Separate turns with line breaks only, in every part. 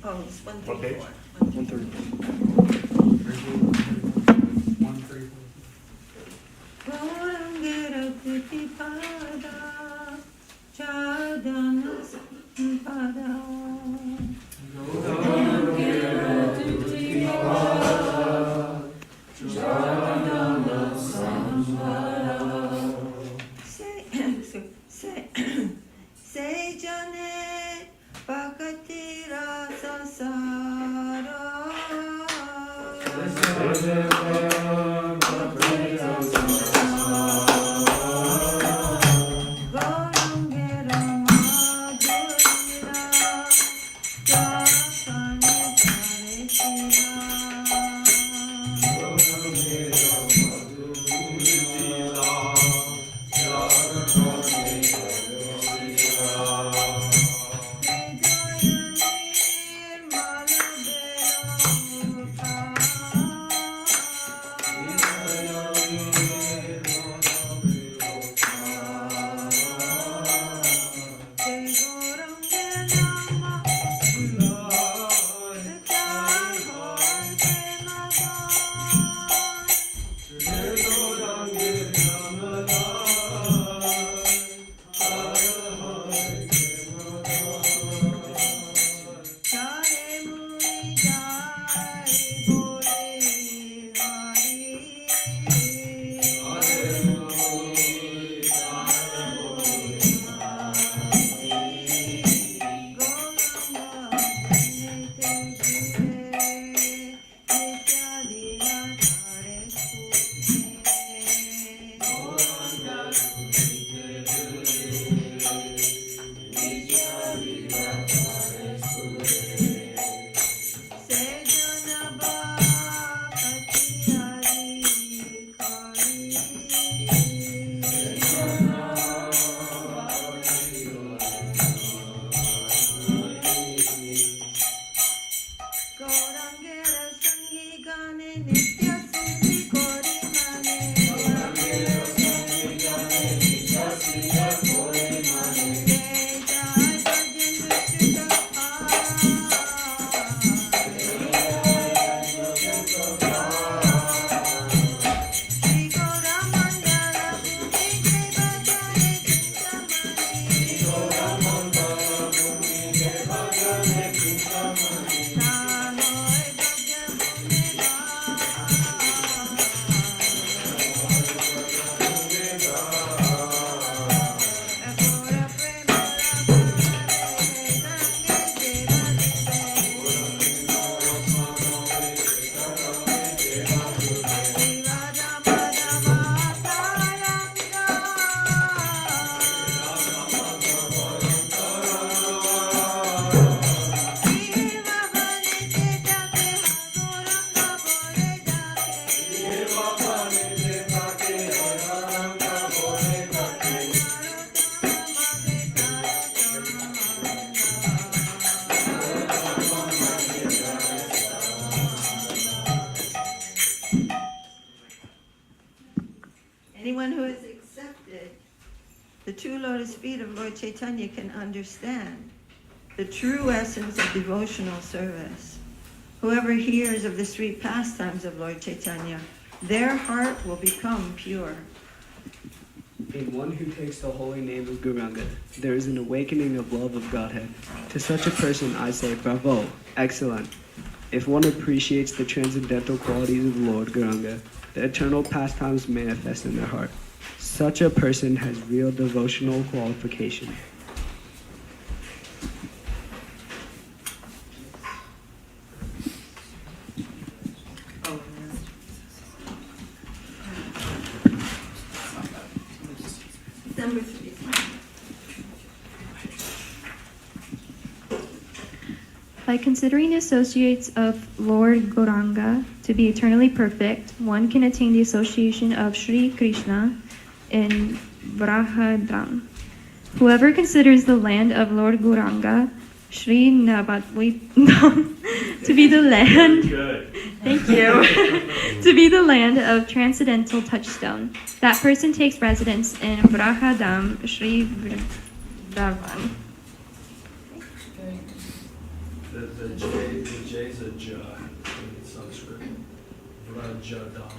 Oh, it's 134. 2 lotus feet of Lord Chaitanya can understand the true essence of devotional service. Whoever hears of the sweet pastimes of Lord Chaitanya, their heart will become pure.
In one who takes the holy name of Gauranga, there is an awakening of love of Godhead. To such a person I say, bravo, excellent. If one appreciates the transcendental qualities of Lord Gauranga, the eternal pastimes manifest in their heart. Such a person has real devotional qualification.
Number 3.
By considering the associates of Lord Gauranga to be eternally perfect, one can attain the association of Sri Krishna in Brahadram. Whoever considers the land of Lord Gauranga Sri Navadvip to be the land.
Good.
Thank you. To be the land of transcendental touchstone. That person takes residence in Vrahadam Sri Vrindavan.
The J's a J in Sanskrit. Vrajadam.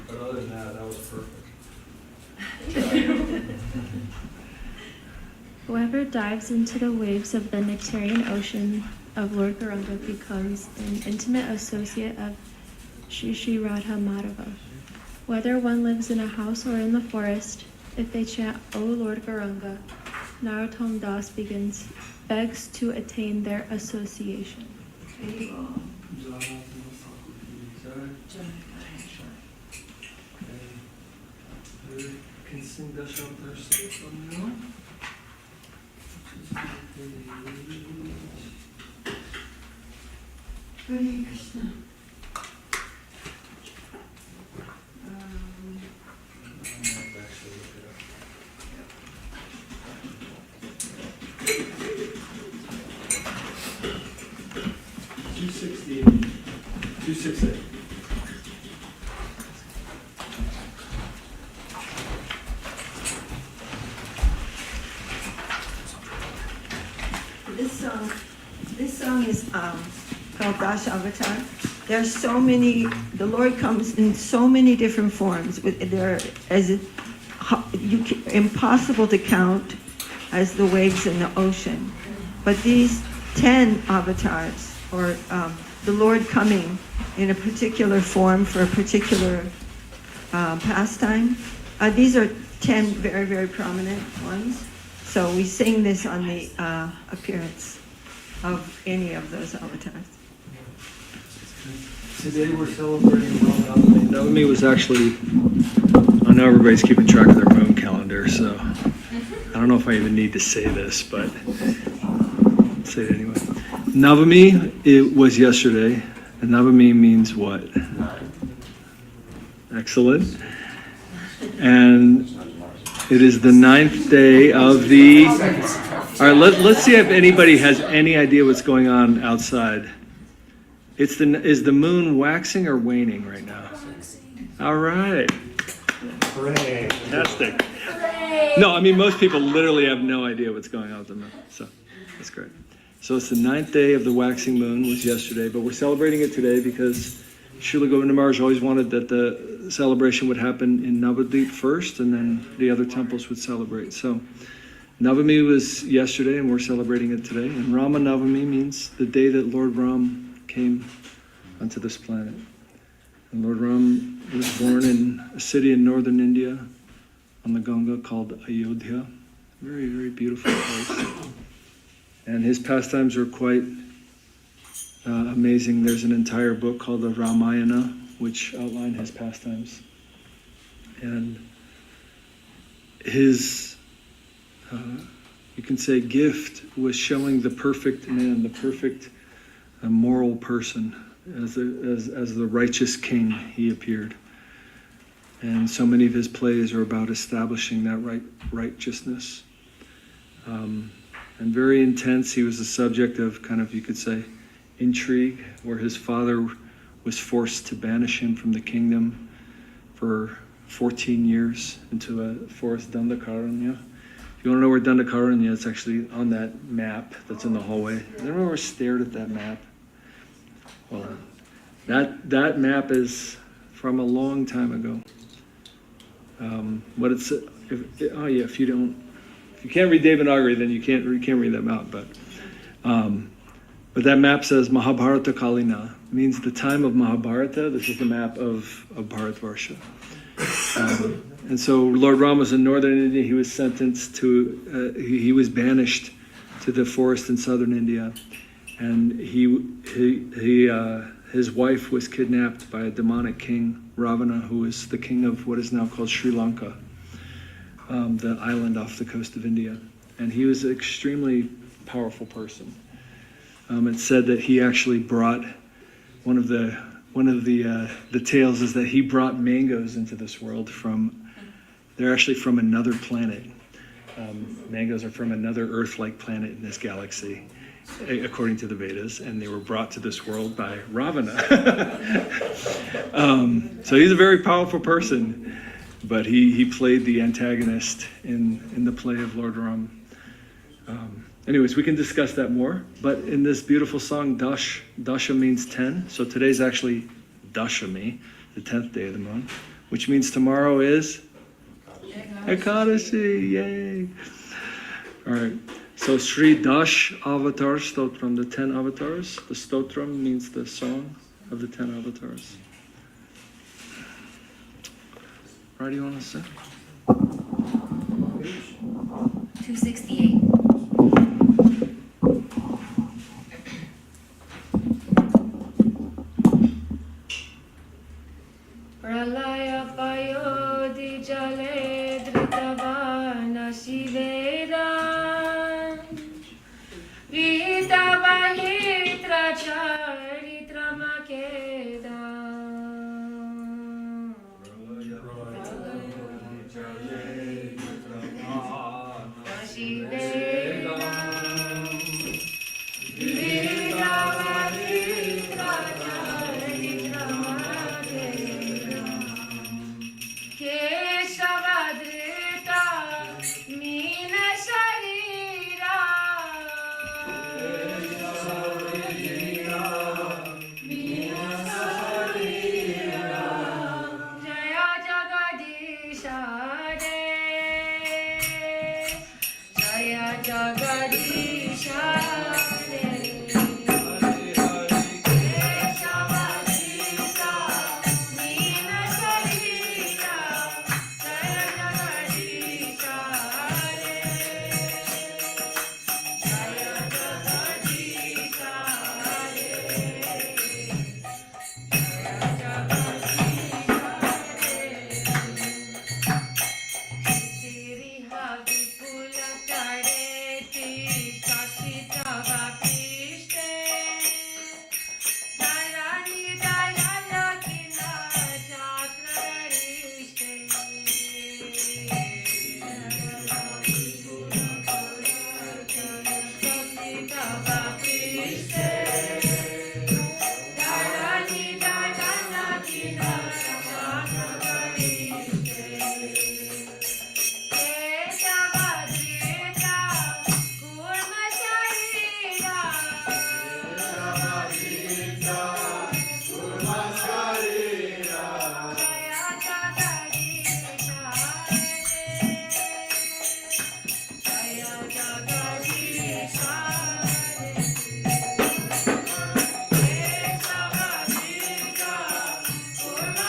But other than that was perfect.
Whoever dives into the waves of the nectarian ocean of Lord Gauranga becomes an intimate associate of Sri Sri Radha Madhava. Whether one lives in a house or in the forest, if they chant, O Lord Gauranga, Narottam Das begs to attain their association.
Can sing Dasham now?
Hare Krishna. This song is called Dash Avatar. There are so many. The Lord comes in so many different forms. Impossible to count as the waves in the ocean. But these 10 avatars, or the Lord coming in a particular form for a particular pastime, these are 10 very, very prominent ones. So we sing this on the appearance of any of those avatars.
Today we're celebrating Navami. Navami was actually, I know everybody's keeping track of their moon calendar, so I don't know if I even need to say this, but I'll say it anyway. Navami, it was yesterday, and Navami means what? Excellent. And it is the 9th day of the... All right, let's see if anybody has any idea what's going on outside. Is the moon waxing or waning right now? All right.
Hooray.
Fantastic. No, I mean, most people literally have no idea what's going on with the moon, so that's great. So it's the 9th day of the waxing moon, was yesterday, but we're celebrating it today because Srila Govinda Maharaja always wanted that the celebration would happen in Navadvip first, and then the other temples would celebrate. So Navami was yesterday, and we're celebrating it today. And Rama Navami means the day that Lord Ram came onto this planet. And Lord Ram was born in a city in northern India on the Ganga called Ayodhya. Very, very beautiful place. And his pastimes are quite amazing. There's an entire book called the Ramayana, which outline his pastimes. And his, you can say, gift was showing the perfect man, the perfect moral person. As the righteous king, he appeared. And so many of his plays are about establishing that righteousness. And very intense. He was the subject of kind of, you could say, intrigue, where his father was forced to banish him from the kingdom for 14 years into a forest, Dandakaranya. If you want to know where Dandakaranya is, it's actually on that map that's in the hallway. Has anyone ever stared at that map? Well, that map is from a long time ago. What it's if you can't read Devanagari, then you can't read that map. But that map says Mahabharata Kalina, means the time of Mahabharata. This is the map of Bharatvarsha. And so Lord Rama was in northern India. He was sentenced to, he was banished to the forest in southern India. And his wife was kidnapped by a demonic king, Ravana, who was the king of what is now called Sri Lanka, the island off the coast of India. And he was an extremely powerful person. It's said that he actually brought one of the tales is that he brought mangoes into this world they're actually from another planet. Mangoes are from another Earth-like planet in this galaxy. according to the Vedas, and they were brought to this world by Ravana. So he's a very powerful person, but he played the antagonist in the play of Lord Ram. Anyways, we can discuss that more, but in this beautiful song, Dasha means 10, so today's actually Dashami, the 10th day of the month, which means tomorrow is Ekadashi, yay! All right, so Sri Dash Avatar Stotram, the 10 avatars. The Stotram means the song of the 10 avatars. Right, do you want to sing?
268. Pralaya payodi jale dritavana shiveda vitavahitra charitra makeda shiveda vitavahitra charitra makeda Keshavadrita Meena Sharira Meena Sharira Jaya Jagadisha Re Jaya Jagadisha Re Keshavadrita Meena Sharira Jaya Jagadisha Re Jaya Jagadisha Re Siriha Vipula Kadeti Sasita Vapishte Dayani Dayana Kina Chakrarishte Sasita Vapishte Dayani Dayana Kina Chakrarishte Keshavadrita Kurma Sharira Jaya Jagadisha Re Jaya Jagadisha Re Keshavadrita Kurma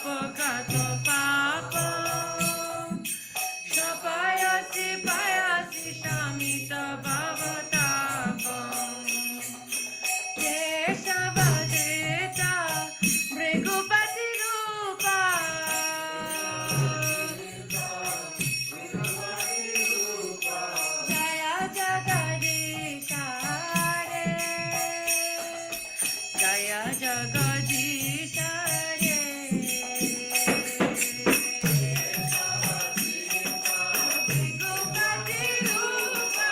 अपगतो पापं सपयसि पयसि शमित भवतापं केशवदेता भृगुपतिरूपा जय जगदीश हरे जय जगदीश हरे भृगुपति रूपा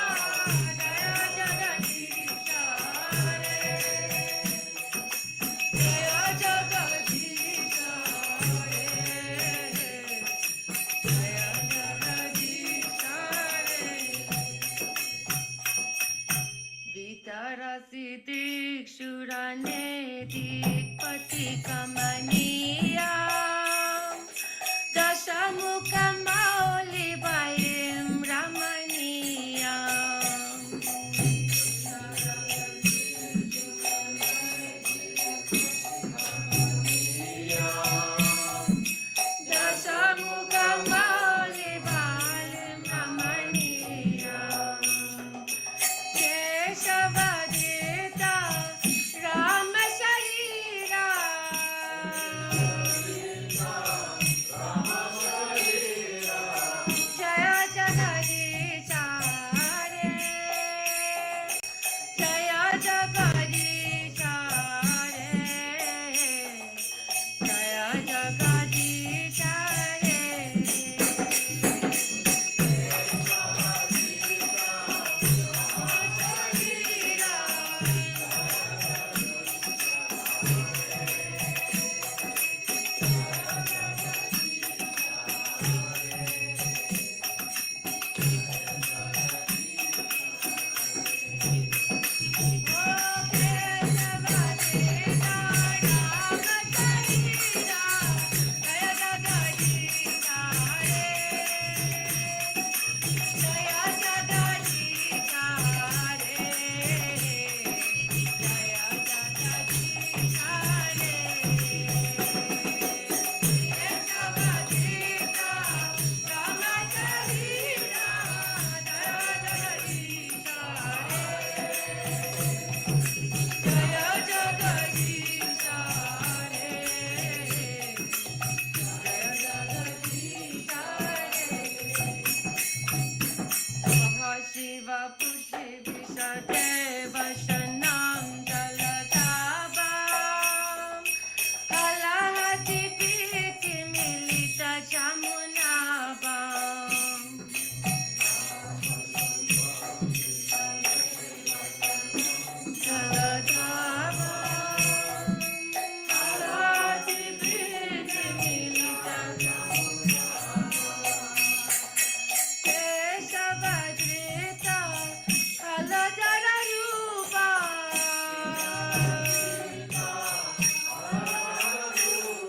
जय जगदीश हरे जय जगदीश हरे जय जगदीश हरे वितरसि दिक्षुरने दिक्पति कमनीया दशमुखमौलिवयं रमणीया दशमुखमौलिवयं रमणीया केशवदेता राम शरीरा जय जगदीश हरे जय जगदीश हरे जय जगदीश हरे शिव पुषि विशदेव शनं जलदाभां कलहति प्रीति मिलित जमुनाभां जलदाभां कलहति प्रीति मिलित केशवदेता हलधर रूपा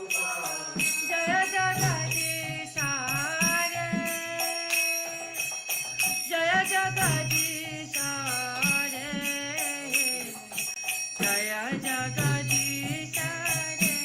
जय जगदीश हरे जय जगदीश हरे जय जगदीश हरे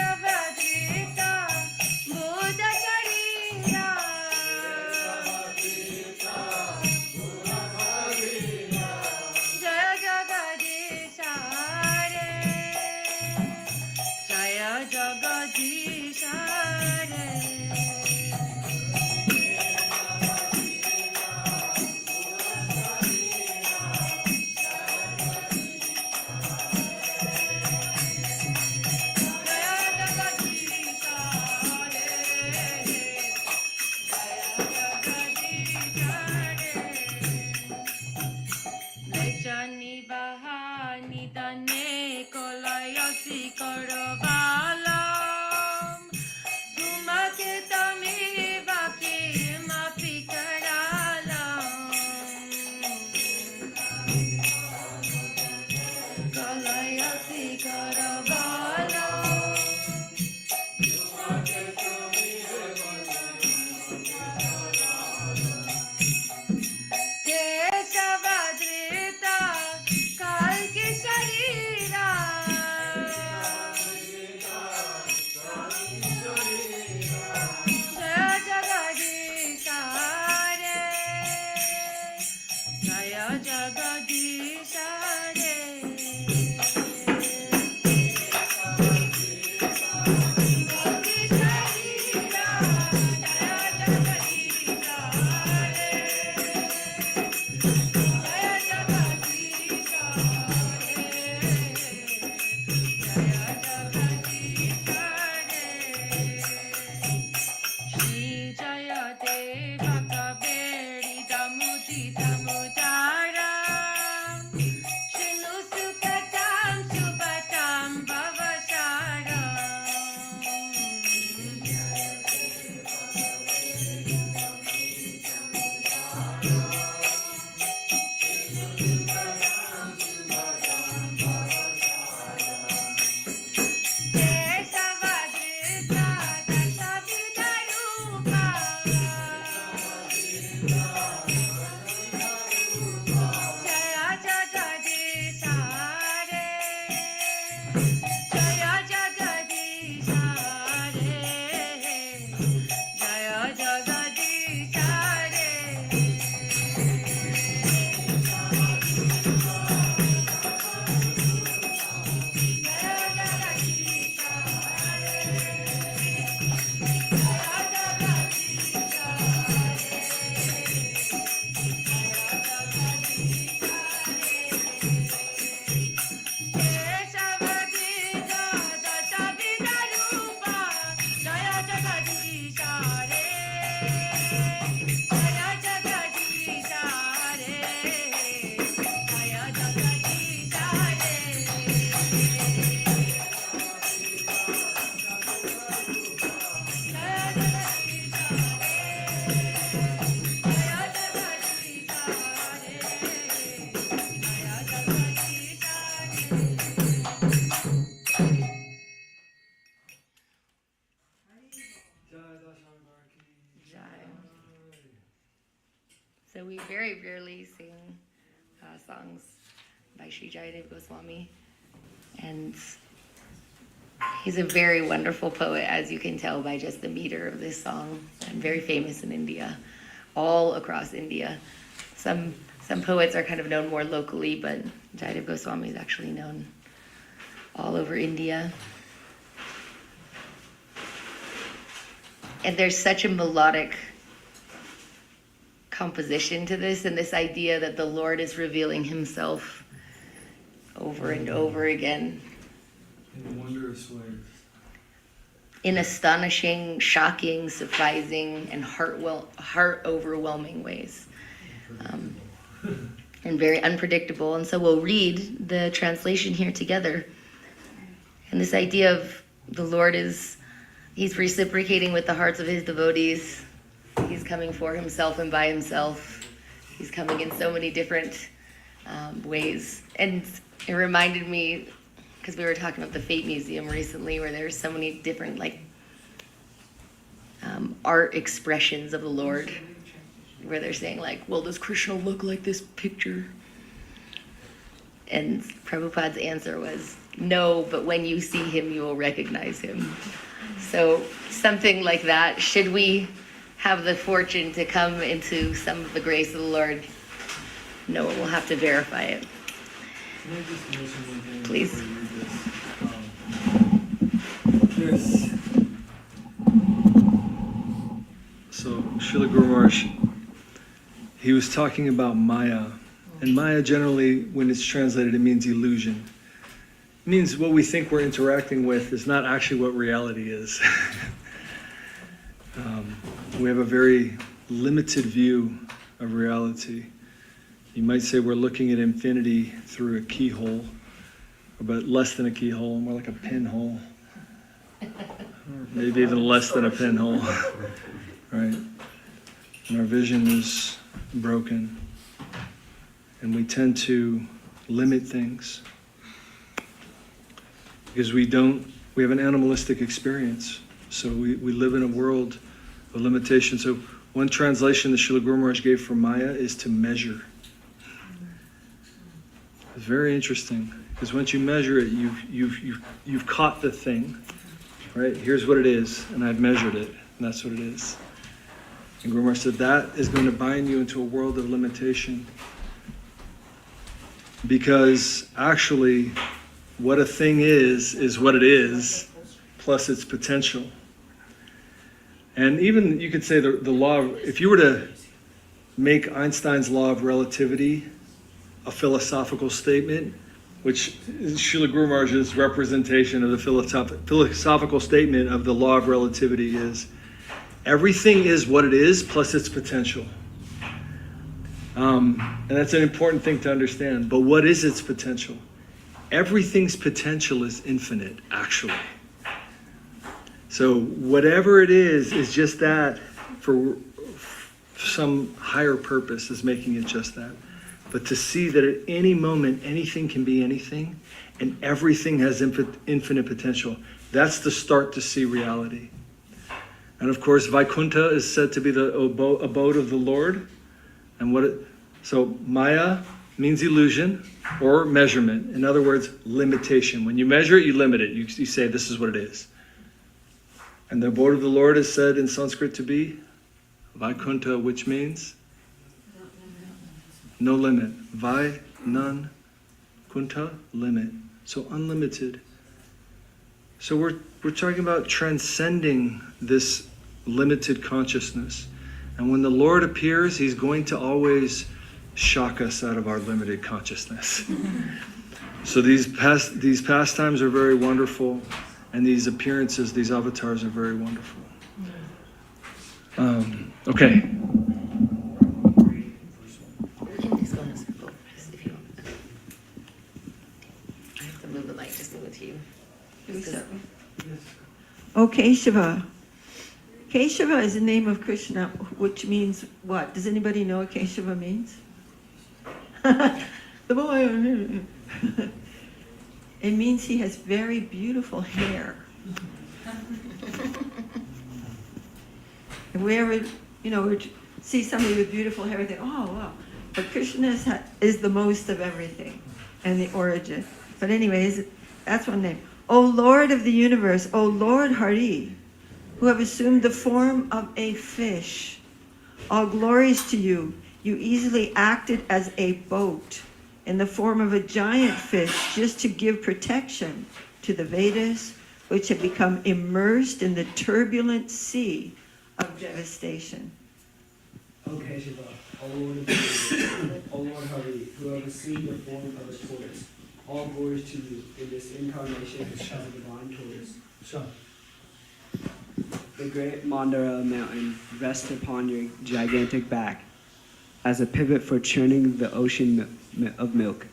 केशवदेता बुध शरीरा
So we very rarely sing songs by Sri Jaya Goswami, and he's a very wonderful poet, as you can tell by just the meter of this song, and very famous in India, all across India. Some poets are kind of known more locally, but Jaya Goswami is actually known all over India. And there's such a melodic composition to this, and this idea that the Lord is revealing himself over and over again
In wondrous ways.
in astonishing, shocking, surprising, and heart-overwhelming ways, and very unpredictable. And so we'll read the translation here together. And this idea of the Lord he's reciprocating with the hearts of his devotees. He's coming for himself and by himself. He's coming in so many different ways. And it reminded me, because we were talking about the Fate Museum recently, where there's so many different art expressions of the Lord, where they're saying well, does Krishna look like this picture? And Prabhupada's answer was, no, but when you see him, you will recognize him. So something like that, should we have the fortune to come into some of the grace of the Lord, no one will have to verify it.
Can I just mention one thing?
Please.
Before you read this? So, Srila Guru Maharaj, he was talking about Maya. And Maya generally, when it's translated, it means illusion. It means what we think we're interacting with is not actually what reality is. We have a very limited view of reality. You might say we're looking at infinity through a keyhole, but less than a keyhole, more like a pinhole. Or maybe even less than a pinhole, right? And our vision is broken. And we tend to limit things because we have an animalistic experience. So we live in a world of limitation. So one translation that Srila Guru Maharaj gave for Maya is to measure. It's very interesting because once you measure it, you've caught the thing, right? Here's what it is, and I've measured it, and that's what it is. And Guru Maharaj said that is going to bind you into a world of limitation. Because actually, what a thing is what it is, plus its potential. And even you could say the law of, if you were to make Einstein's law of relativity a philosophical statement, which is Srila Guru Maharaj's representation of the philosophical statement of the law of relativity is, everything is what it is plus its potential. And that's an important thing to understand. But what is its potential? Everything's potential is infinite, actually. So whatever it is just that for some higher purpose is making it just that. But to see that at any moment, anything can be anything, and everything has infinite potential, that's the start to see reality. And of course, Vaikuntha is said to be the abode of the Lord. And so Maya means illusion or measurement. In other words, limitation. When you measure it, you limit it. You say, this is what it is. And the abode of the Lord is said in Sanskrit to be Vaikuntha, which means no limit. Vai, none, kunta, limit. So unlimited. So we're talking about transcending this limited consciousness. And when the Lord appears, he's going to always shock us out of our limited consciousness. So these pastimes are very wonderful, and these appearances, these avatars are very wonderful. Okay.
We can just go in a circle, just if you want. I have to move the mic, just move it to you. Just 'cause-
Oh, Keshava. Keshava is the name of Krishna, which means what? Does anybody know what Keshava means? The boy. It means he has very beautiful hair. If we ever, see somebody with beautiful hair, we think, oh, wow. But Krishna is the most of everything and the origin. But anyways, that's one name. O Lord of the universe, O Lord Hari, who have assumed the form of a fish, all glories to you. You easily acted as a boat in the form of a giant fish just to give protection to the Vedas, which had become immersed in the turbulent sea of devastation.
O Keshava, O Lord of the universe, O Lord Hari, who have assumed the form of a tortoise, all glories to you in this incarnation as a divine tortoise. The great Mandara mountain rests upon your gigantic back as a pivot for churning the ocean of milk.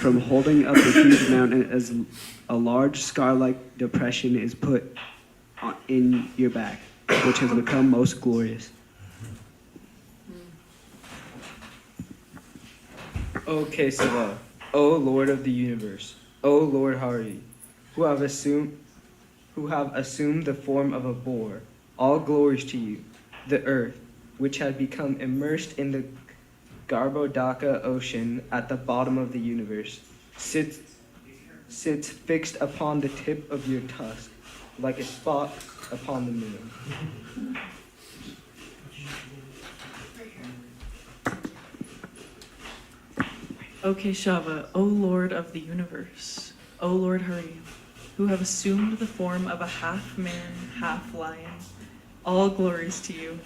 From holding up the huge mountain as a large scar-like depression is put in your back, which has become most glorious.
O Kesava, O Lord of the universe, O Lord Hari, who have assumed the form of a boar, all glories to you. The earth, which had become immersed in the Garbhodaka ocean at the bottom of the universe, sits fixed upon the tip of your tusk, like a spot upon the moon.
O Keshava, O Lord of the universe, O Lord Hari, who have assumed the form of a half-man, half-lion, all glories to you.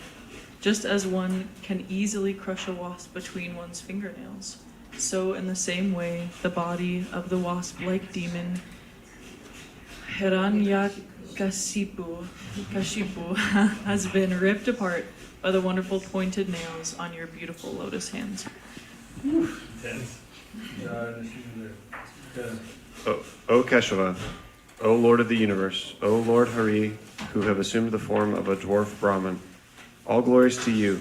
Just as one can easily crush a wasp between one's fingernails, so in the same way the body of the wasp-like demon Hiranyakashipu has been ripped apart by the wonderful pointed nails on your beautiful lotus hands.
O Keshava, O Lord of the universe, O Lord Hari, who have assumed the form of a dwarf Brahmin, all glories to you.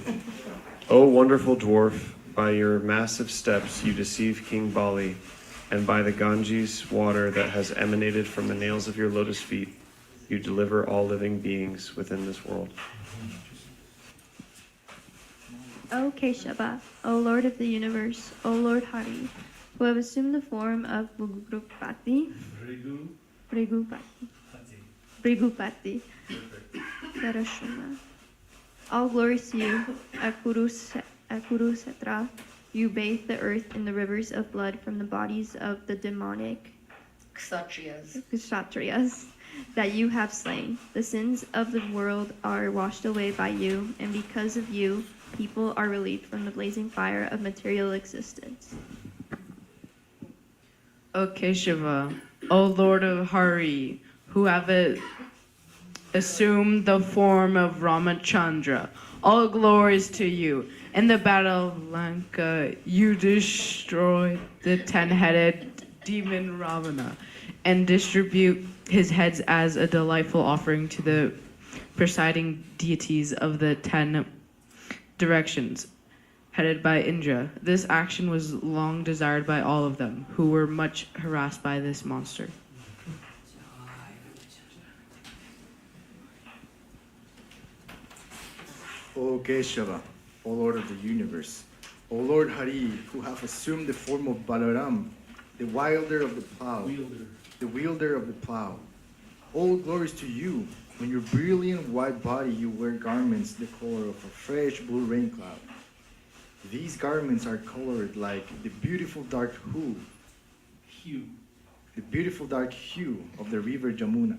O wonderful dwarf, by your massive steps you deceive King Bali, and by the Ganges water that has emanated from the nails of your lotus feet, you deliver all living beings within this world.
O Keshava, O Lord of the universe, O Lord Hari, who have assumed the form of Brigupati, Sarashuna. All glories to you, Akurusetra. You bathe the earth in the rivers of blood from the bodies of the demonic
Kshatriyas.
Kshatriyas. that you have slain. The sins of the world are washed away by you, and because of you, people are relieved from the blazing fire of material existence.
O Keshava, O Lord of Hari, who have assumed the form of Ramachandra, all glories to you. In the battle of Lanka, you destroyed the 10-headed demon Ravana and distribute his heads as a delightful offering to the presiding deities of the 10 directions, headed by Indra. This action was long desired by all of them, who were much harassed by this monster.
O Keshava, O Lord of the universe, O Lord Hari, who have assumed the form of Balaram, the wielder of the plow, the wielder of the plow. All glories to you. On your brilliant white body you wear garments the color of a fresh blue rain cloud. These garments are colored like the beautiful dark hue, the beautiful dark hue of the river Jamuna,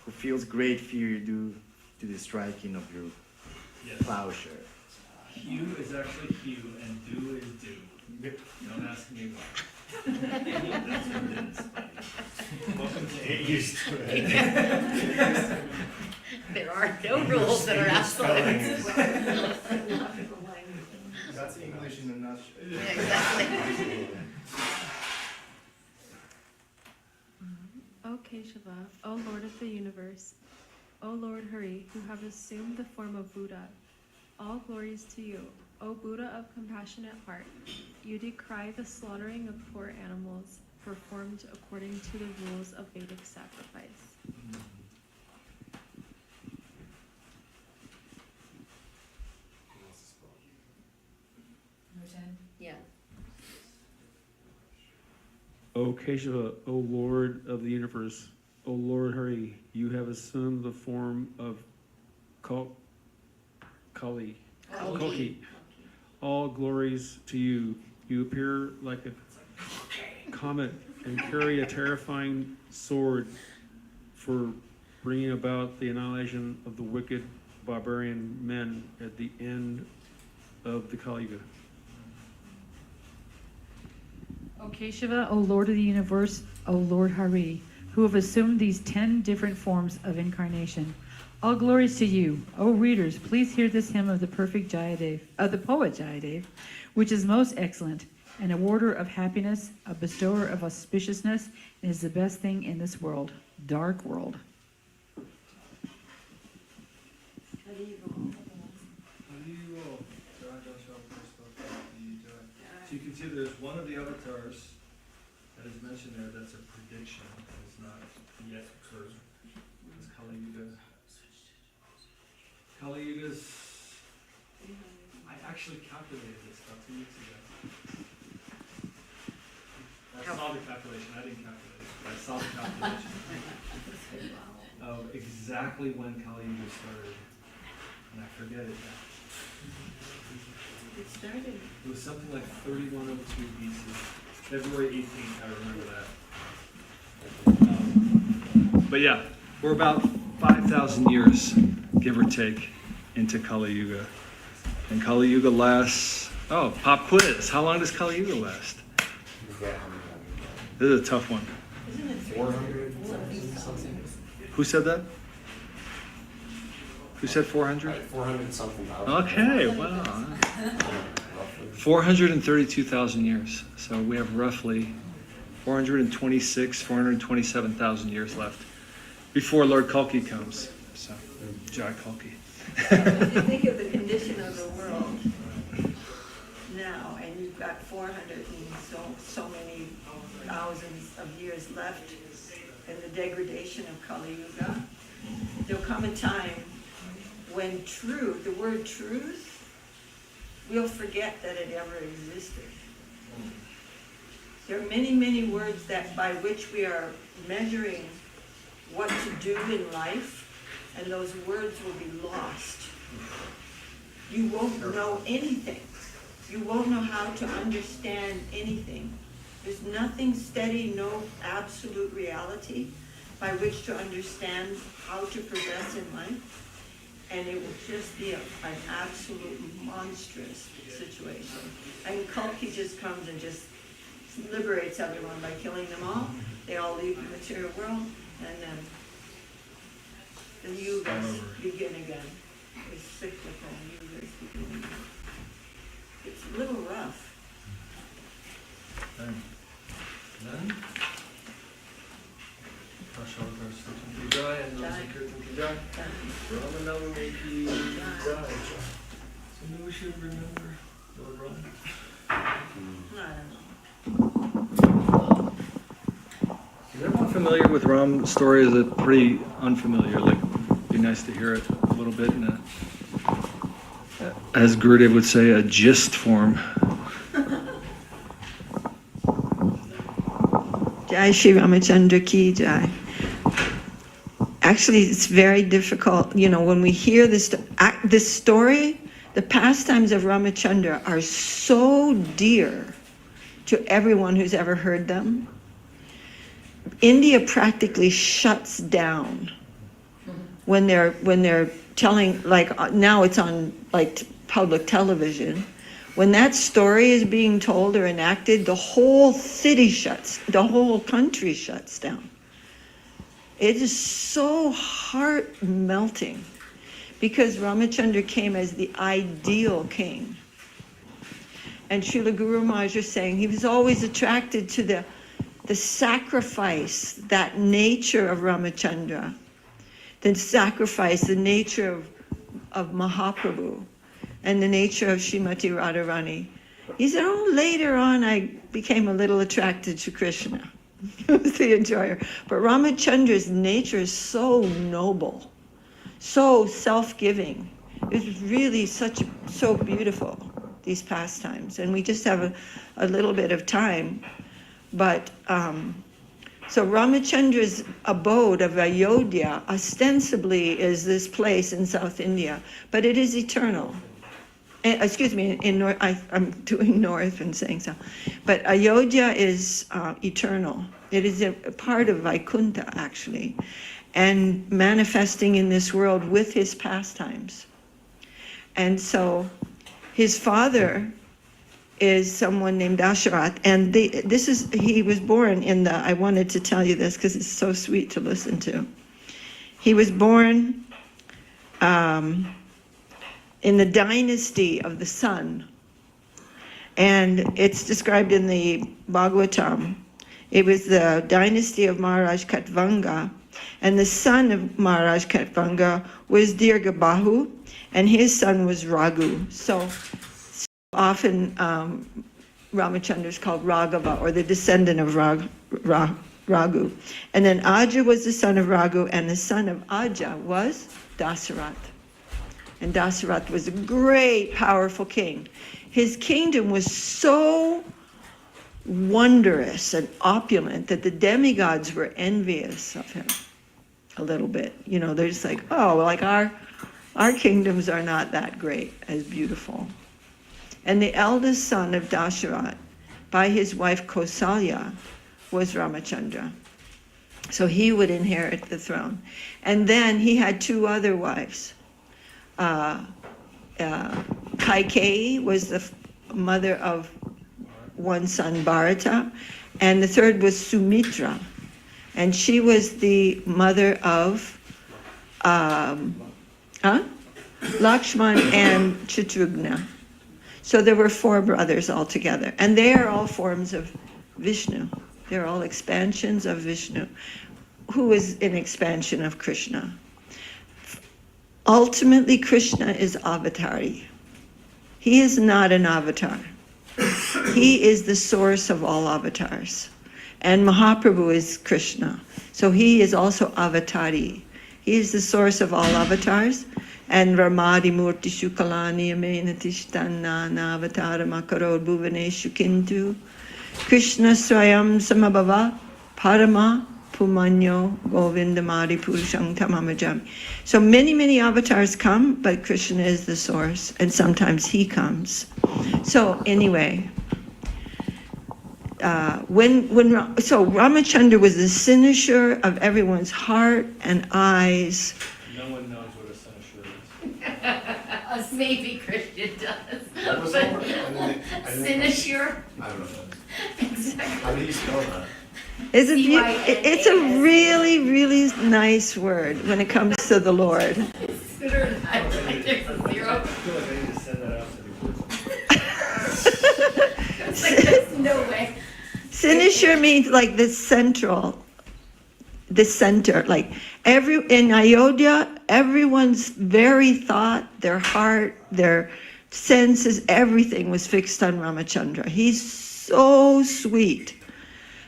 who feels great fear due to the striking of your plowshare.
Hue is actually hue, and do is do. Don't ask me why. That's what it is. Welcome to
Get used to it.
There are no rules that are absolute.
That's English in a nutshell.
Yeah, exactly.
O Keshava, O Lord of the universe, O Lord Hari, who have assumed the form of Buddha, all glories to you. O Buddha of compassionate heart, you decry the slaughtering of poor animals performed according to the rules of Vedic sacrifice.
Yeah.
O Keshava, O Lord of the universe, O Lord Hari, you have assumed the form of Kali. All glories to you. You appear like a comet and carry a terrifying sword for bringing about the annihilation of the wicked barbarian men at the end of the Kali Yuga.
O Keshava, O Lord of the universe, O Lord Hari, who have assumed these 10 different forms of incarnation. All glories to you. O readers, please hear this hymn of the perfect Jayadev, of the poet Jayadev, which is most excellent, an awarder of happiness, a bestower of auspiciousness, and is the best thing in this world, dark world.
So you can see there's one of the avatars that is mentioned there that's a prediction. It's not yet occurred. It's Kali Yuga. Kali Yuga's, I actually calculated this about 2 weeks ago. I saw the calculation, I didn't calculate it, but I saw the calculation of exactly when Kali Yuga started. And I forget it now.
It started.
It was something like 3102 BC. February 18th, I remember that. But yeah, we're about 5,000 years, give or take, into Kali Yuga. And Kali Yuga lasts, oh, pop quiz. How long does Kali Yuga last? This is a tough one.
Isn't it
400 something?
Who said that? Who said 400?
400 something thousand.
Okay, wow. 432,000 years. So we have roughly 427,000 years left before Lord Kalki comes. So, Jaya Kalki.
If you think of the condition of the world now, and you've got 400 and so many thousands of years left in the degradation of Kali Yuga, there'll come a time when the word truth, we'll forget that it ever existed. There are many, many words by which we are measuring what to do in life, and those words will be lost. You won't know anything. You won't know how to understand anything. There's nothing steady, no absolute reality by which to understand how to progress in life, and it will just be an absolute monstrous situation. And Kalki just comes and just liberates everyone by killing them all. They all leave the material world, and then the yugas begin again. It's cyclical yugas begin again. It's a little rough.
Then, Jaya and Kirtan ki Jaya. Rama Navami ki Jaya. So maybe we should remember Lord Rama.
I don't know.
Is everyone familiar with Ram's story? Is it pretty unfamiliar? Like, it'd be nice to hear it a little bit in a, as Gurudev would say, a gist form.
Jai Shri Ramachandra ki Jai. Actually, it's very difficult. You know, when we hear this story, the pastimes of Ramachandra are so dear to everyone who's ever heard them. India practically shuts down when they're telling, like now it's on like public television. When that story is being told or enacted, the whole city the whole country shuts down. It is so heart-melting because Ramachandra came as the ideal king. And Srila Guru Maharaj was saying he was always attracted to the sacrifice, that nature of Ramachandra, the sacrifice, the nature of Mahaprabhu, and the nature of Srimati Radharani. He said, oh, later on I became a little attracted to Krishna. He was the enjoyer. But Ramachandra's nature is so noble, so self-giving. It's really so beautiful, these pastimes. And we just have a little bit of time. But so Ramachandra's abode of Ayodhya ostensibly is this place in South India, but it is eternal. Excuse me, in north, I'm doing north and saying so. But Ayodhya is eternal. It is a part of Vaikuntha, actually, and manifesting in this world with his pastimes. And so his father is someone named Dasharat, and he was born in I wanted to tell you this because it's so sweet to listen to. He was born in the dynasty of the sun, and it's described in the Bhagavatam. It was the dynasty of Maharaj Katvanga, and the son of Maharaj Katvanga was Dirghabahu, and his son was Raghu. So often Ramachandra is called Raghava, or the descendant of Raghu. And then Aja was the son of Raghu, and the son of Aja was Dasarat. And Dasarat was a great, powerful king. His kingdom was so wondrous and opulent that the demigods were envious of him a little bit. You know, they're just like, oh, like our kingdoms are not that great, as beautiful. And the eldest son of Dasharat, by his wife Kausalya, was Ramachandra. So he would inherit the throne. And then he had two other wives. Kaikeyi was the mother of one son, Bharata, and the third was Sumitra. And she was the mother of Lakshman and Chitrugna. So there were four brothers altogether. And they are all forms of Vishnu. They're all expansions of Vishnu, who is an expansion of Krishna. Ultimately, Krishna is avatari. He is not an avatar. He is the source of all avatars. And Mahaprabhu is Krishna. So he is also avatari. He is the source of all avatars. And Ramadi Murti Shukalani Amena Tishtanna Navatar Makarod Bhuvaneshu Kintu Krishna Swayam Samabhava Parama Pumanyo Govinda Maharaja Purusham Tamamajami. So many avatars come, but Krishna is the source, and sometimes he comes. So anyway, So Ramachandra was the cynosure of everyone's heart and eyes.
No one knows what a cynosure is.
Us maybe Christian does.
What was
But
that word?
cynosure.
I don't know.
Exactly.
How do you spell that?
It's a really, really nice word when it comes to the Lord.
There's a zero.
I feel like I need to send that out to the group.
It's like, there's no way.
Cynosure means like the central, the center. Like in Ayodhya, everyone's very thought, their heart, their senses, everything was fixed on Ramachandra. He's so sweet,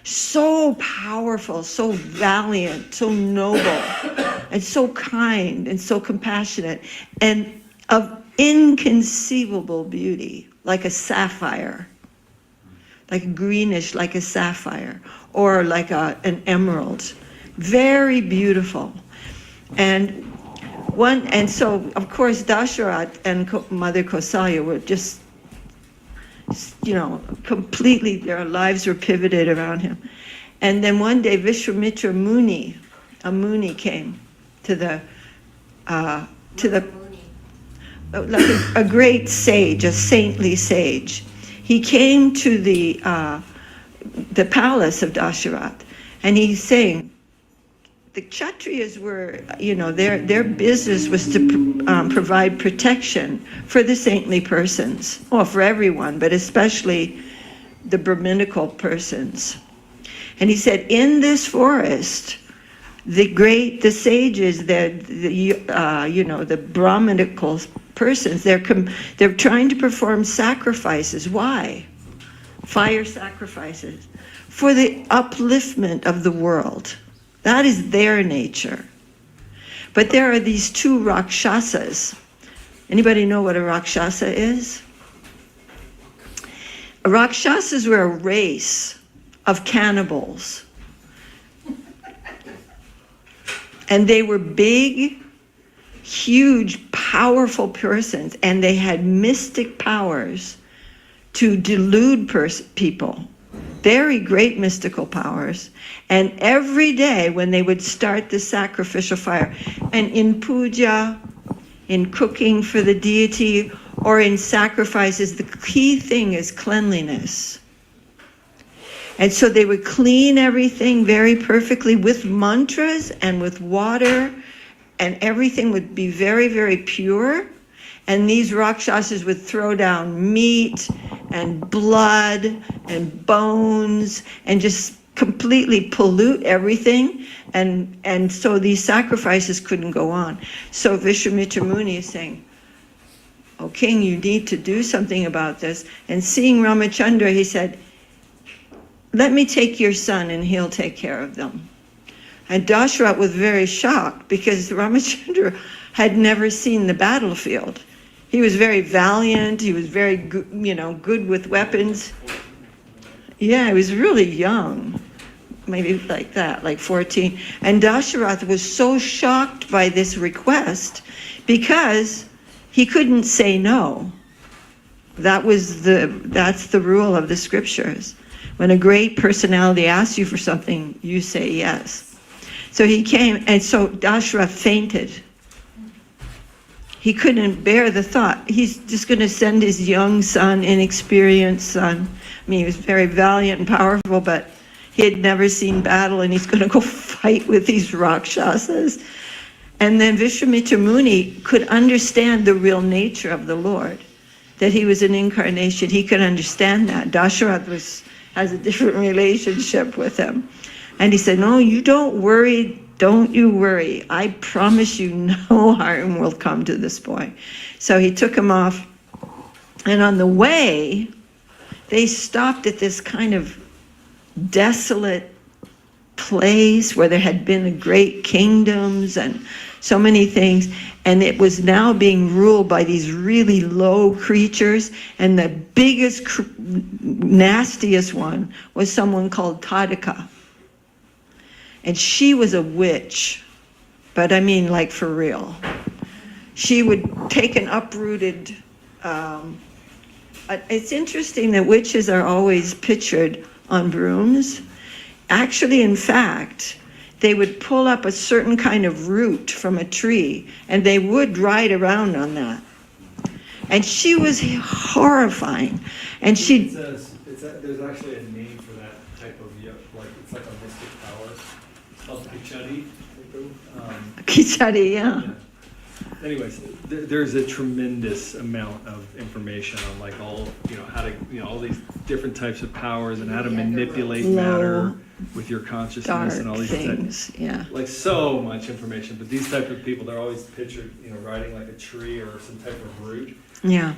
so powerful, so valiant, so noble, and so kind, and so compassionate, and of inconceivable beauty, like a sapphire, like greenish, like a sapphire, or like an emerald. Very beautiful. And so, of course, Dasharat and Mother Kausalya were just, completely, their lives were pivoted around him. And then one day, Vishwamitra Muni, a Muni, came to like a great sage, a saintly sage. He came to the palace of Dasharat, and he's saying, the Kshatriyas were, their business was to provide protection for the saintly persons, well, for everyone, but especially the Brahminical persons. And he said, in this forest, the sages, the Brahminical persons, they're trying to perform sacrifices. Why? Fire sacrifices for the upliftment of the world. That is their nature. But there are these two Rakshasas. Anybody know what a Rakshasa is? Rakshasas were a race of cannibals. And they were big, huge, powerful persons, and they had mystic powers to delude people. Very great mystical powers. And every day when they would start the sacrificial fire, and in puja, in cooking for the deity, or in sacrifices, the key thing is cleanliness. And so they would clean everything very perfectly with mantras and with water, and everything would be very, very pure. And these Rakshasas would throw down meat and blood and bones and just completely pollute everything. And so these sacrifices couldn't go on. So Vishwamitra Muni is saying, "Oh, king, you need to do something about this." And seeing Ramachandra, he said, "Let me take your son and he'll take care of them." And Dasharat was very shocked because Ramachandra had never seen the battlefield. He was very valiant. He was very good with weapons. Yeah, he was really young, maybe like that, like 14. And Dasharat was so shocked by this request because he couldn't say no. That's the rule of the scriptures. When a great personality asks you for something, you say yes. So he came, and so Dasharat fainted. He couldn't bear the thought. He's just going to send his young son, inexperienced son. I mean, he was very valiant and powerful, but he had never seen battle, and he's going to go fight with these Rakshasas. And then Vishwamitra Muni could understand the real nature of the Lord, that he was an incarnation. He could understand that. Dasharat has a different relationship with him. And he said, "No, you don't worry. Don't you worry. I promise you no harm will come to this boy." So he took him off. And on the way, they stopped at this kind of desolate place where there had been great kingdoms and so many things. And it was now being ruled by these really low creatures. And the biggest, nastiest one was someone called Tadika. And she was a witch, but I mean like for real. She would take an uprooted, it's interesting that witches are always pictured on brooms. Actually, in fact, they would pull up a certain kind of root from a tree, and they would ride around on that. And she was horrifying. And she...
There's actually a name for that type of, like, it's like a mystic power. It's called Kichadi.
Kichadi, yeah.
Anyways, there's a tremendous amount of information on like all, how to, all these different types of powers and how to manipulate matter with your consciousness and all these
things, yeah.
Like so much information, but these type of people, they're always pictured, riding like a tree or some type of root.
Yeah,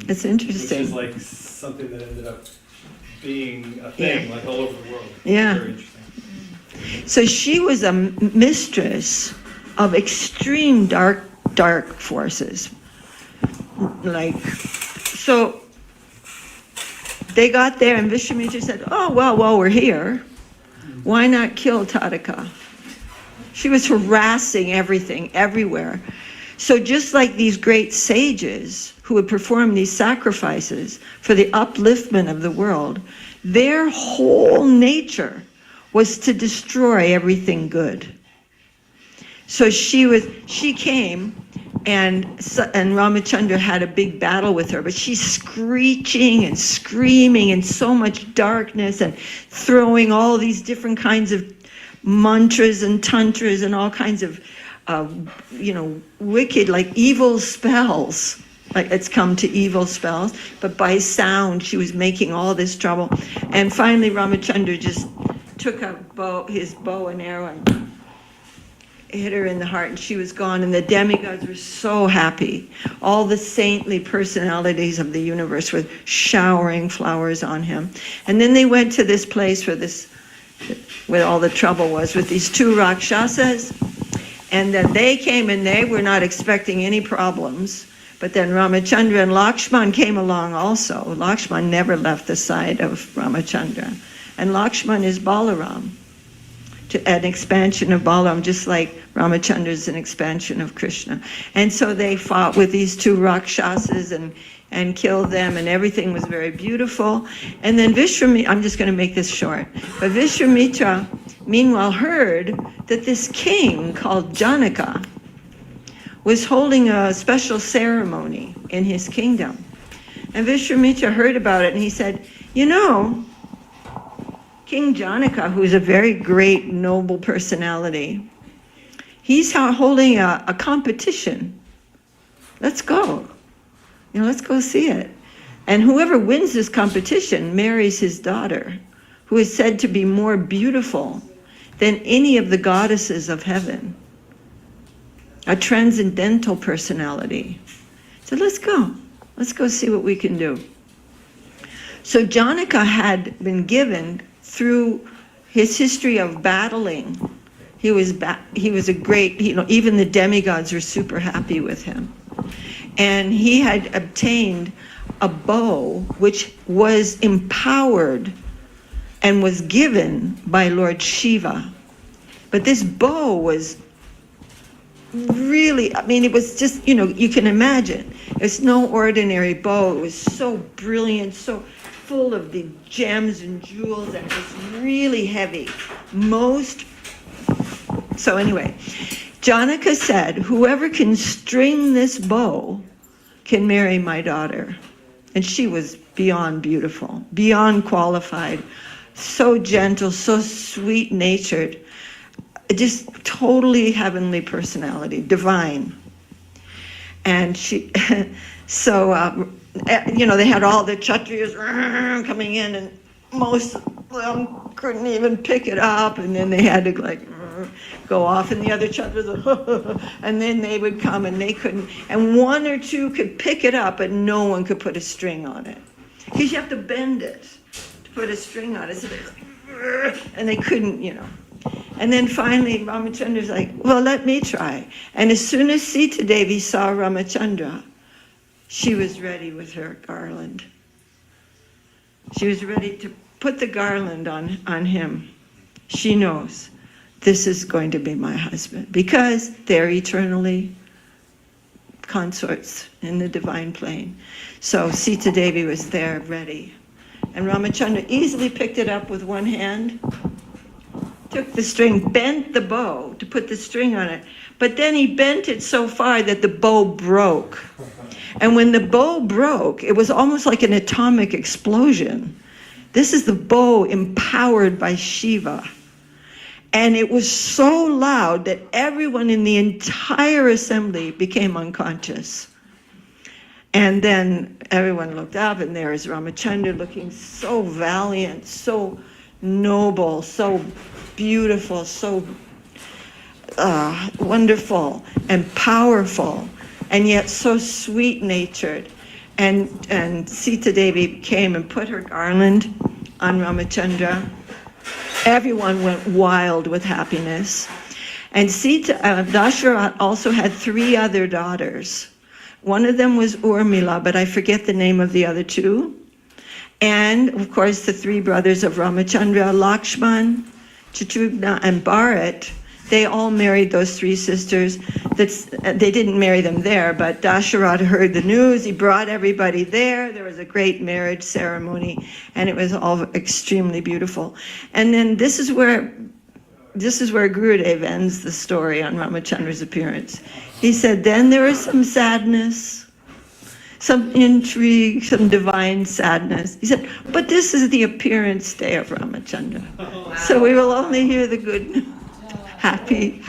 it's interesting.
Which is like something that ended up being a thing, like all over the world.
Yeah.
Very interesting.
So she was a mistress of extreme dark forces. So they got there and Vishwamitra said, oh, well, while we're here, why not kill Tadaka? She was harassing everything, everywhere. So just like these great sages who would perform these sacrifices for the upliftment of the world, their whole nature was to destroy everything good. So she came, and Ramachandra had a big battle with her, but she's screeching and screaming in so much darkness and throwing all these different kinds of mantras and tantras and all kinds of, wicked, like evil spells. Like it's come to evil spells, but by sound she was making all this trouble. And finally Ramachandra just took his bow and arrow and hit her in the heart, and she was gone. And the demigods were so happy. All the saintly personalities of the universe were showering flowers on him. And then they went to this place where all the trouble was, with these two Rakshasas. And then they came, and they were not expecting any problems. But then Ramachandra and Lakshman came along also. Lakshman never left the side of Ramachandra. And Lakshman is Balaram, an expansion of Balaram, just like Ramachandra is an expansion of Krishna. And so they fought with these two Rakshasas and killed them, and everything was very beautiful. And then Vishwamitra, I'm just going to make this short, but Vishwamitra, meanwhile, heard that this king called Janaka was holding a special ceremony in his kingdom. And Vishwamitra heard about it, and he said, King Janaka, who's a very great, noble personality, he's holding a competition. Let's go. Let's go see it. And whoever wins this competition marries his daughter, who is said to be more beautiful than any of the goddesses of heaven. A transcendental personality. So let's go. Let's go see what we can do. So Janaka had been given, through his history of battling, he was a great, even the demigods were super happy with him. And he had obtained a bow which was empowered and was given by Lord Shiva. But this bow was really, it was just, you can imagine. It's no ordinary bow. It was so brilliant, so full of the gems and jewels, and it was really heavy. So anyway, Janaka said, whoever can string this bow can marry my daughter. And she was beyond beautiful, beyond qualified, so gentle, so sweet-natured, just totally heavenly personality, divine. And she, they had all the Kshatriyas coming in, and most of them couldn't even pick it up, and then they had to go off, and the other Kshatriyas, and then they would come, and they couldn't, and one or two could pick it up, but no one could put a string on it, because you have to bend it to put a string on it, so and they couldn't, And then finally Ramachandra's like, well, let me try. And as soon as Sita Devi saw Ramachandra, she was ready with her garland. She was ready to put the garland on him. She knows this is going to be my husband, because they're eternally consorts in the divine plane. So Sita Devi was there ready. And Ramachandra easily picked it up with one hand, took the string, bent the bow to put the string on it. But then he bent it so far that the bow broke. And when the bow broke, it was almost like an atomic explosion. This is the bow empowered by Shiva. And it was so loud that everyone in the entire assembly became unconscious. And then everyone looked up, and there is Ramachandra looking so valiant, so noble, so beautiful, so wonderful and powerful, and yet so sweet-natured. And Sita Devi came and put her garland on Ramachandra. Everyone went wild with happiness. And Dasharat also had 3 other daughters. One of them was Urmila, but I forget the name of the other 2. And, of course, the 3 brothers of Ramachandra, Lakshman, Shatrughna, and Bharat, they all married those 3 sisters. They didn't marry them there, but Dasharat heard the news. He brought everybody there. There was a great marriage ceremony, and it was all extremely beautiful. And then this is where Gurudev ends the story on Ramachandra's appearance. He said, then there was some sadness, some intrigue, some divine sadness. He said, but this is the appearance day of Ramachandra. Wow. So we will only hear the good, happy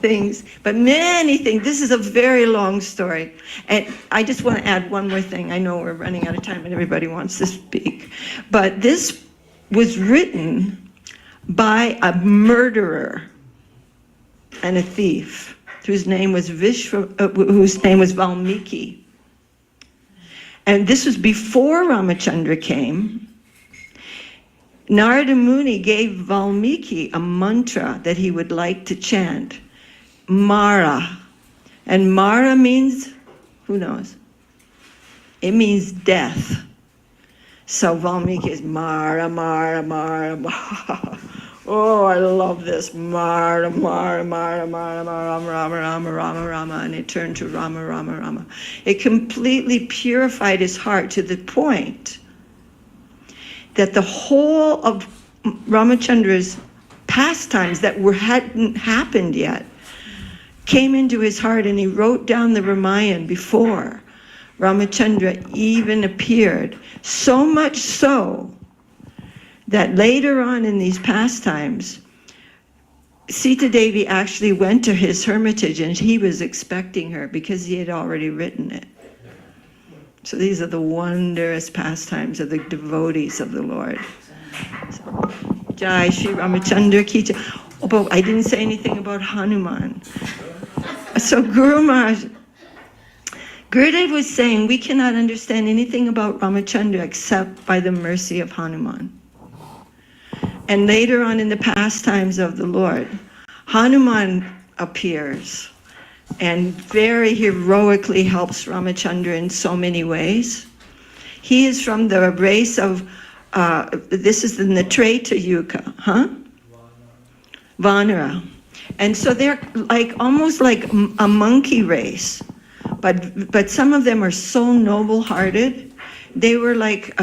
things, but many things. This is a very long story. And I just want to add one more thing. I know we're running out of time and everybody wants to speak. But this was written by a murderer and a thief whose name was Valmiki. And this was before Ramachandra came. Narada Muni gave Valmiki a mantra that he would like to chant, Mara. And Mara means, who knows? It means death. So Valmiki is Mara, Mara, Mara, Mara. Oh, I love this. Mara, Mara, Mara, Mara, Mara, Rama, Rama, Rama, Rama. And it turned to Rama, Rama, Rama. It completely purified his heart to the point that the whole of Ramachandra's pastimes that hadn't happened yet came into his heart, and he wrote down the Ramayana before Ramachandra even appeared. So much so that later on in these pastimes, Sita Devi actually went to his hermitage, and he was expecting her because he had already written it. So these are the wondrous pastimes of the devotees of the Lord. So, Jai Shri Ramachandra ki Jai. Oh, but I didn't say anything about Hanuman. So Gurudev was saying we cannot understand anything about Ramachandra except by the mercy of Hanuman. And later on in the pastimes of the Lord, Hanuman appears and very heroically helps Ramachandra in so many ways. He is from the race of, this is the Natreta Yuga, Vanara. And so they're like almost like a monkey race, but some of them are so noble-hearted. They were like,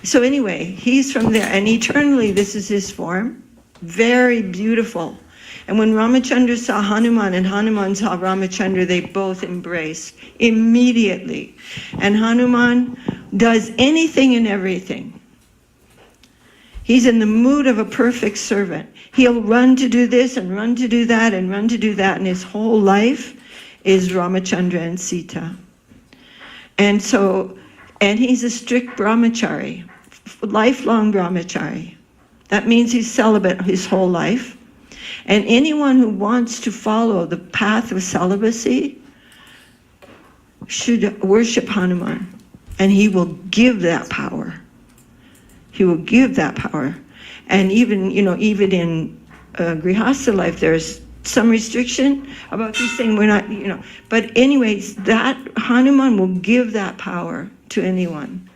so anyway, he's from there, and eternally this is his form, very beautiful. And when Ramachandra saw Hanuman and Hanuman saw Ramachandra, they both embraced immediately. And Hanuman does anything and everything. He's in the mood of a perfect servant. He'll run to do this and run to do that and run to do that, and his whole life is Ramachandra and Sita. And so, and he's a strict brahmachari, lifelong brahmachari. That means he's celibate his whole life. And anyone who wants to follow the path of celibacy should worship Hanuman, and he will give that power. He will give that power. And even, even in Grihastha life, there's some restriction about these things. We're not, but anyways, that Hanuman will give that power to anyone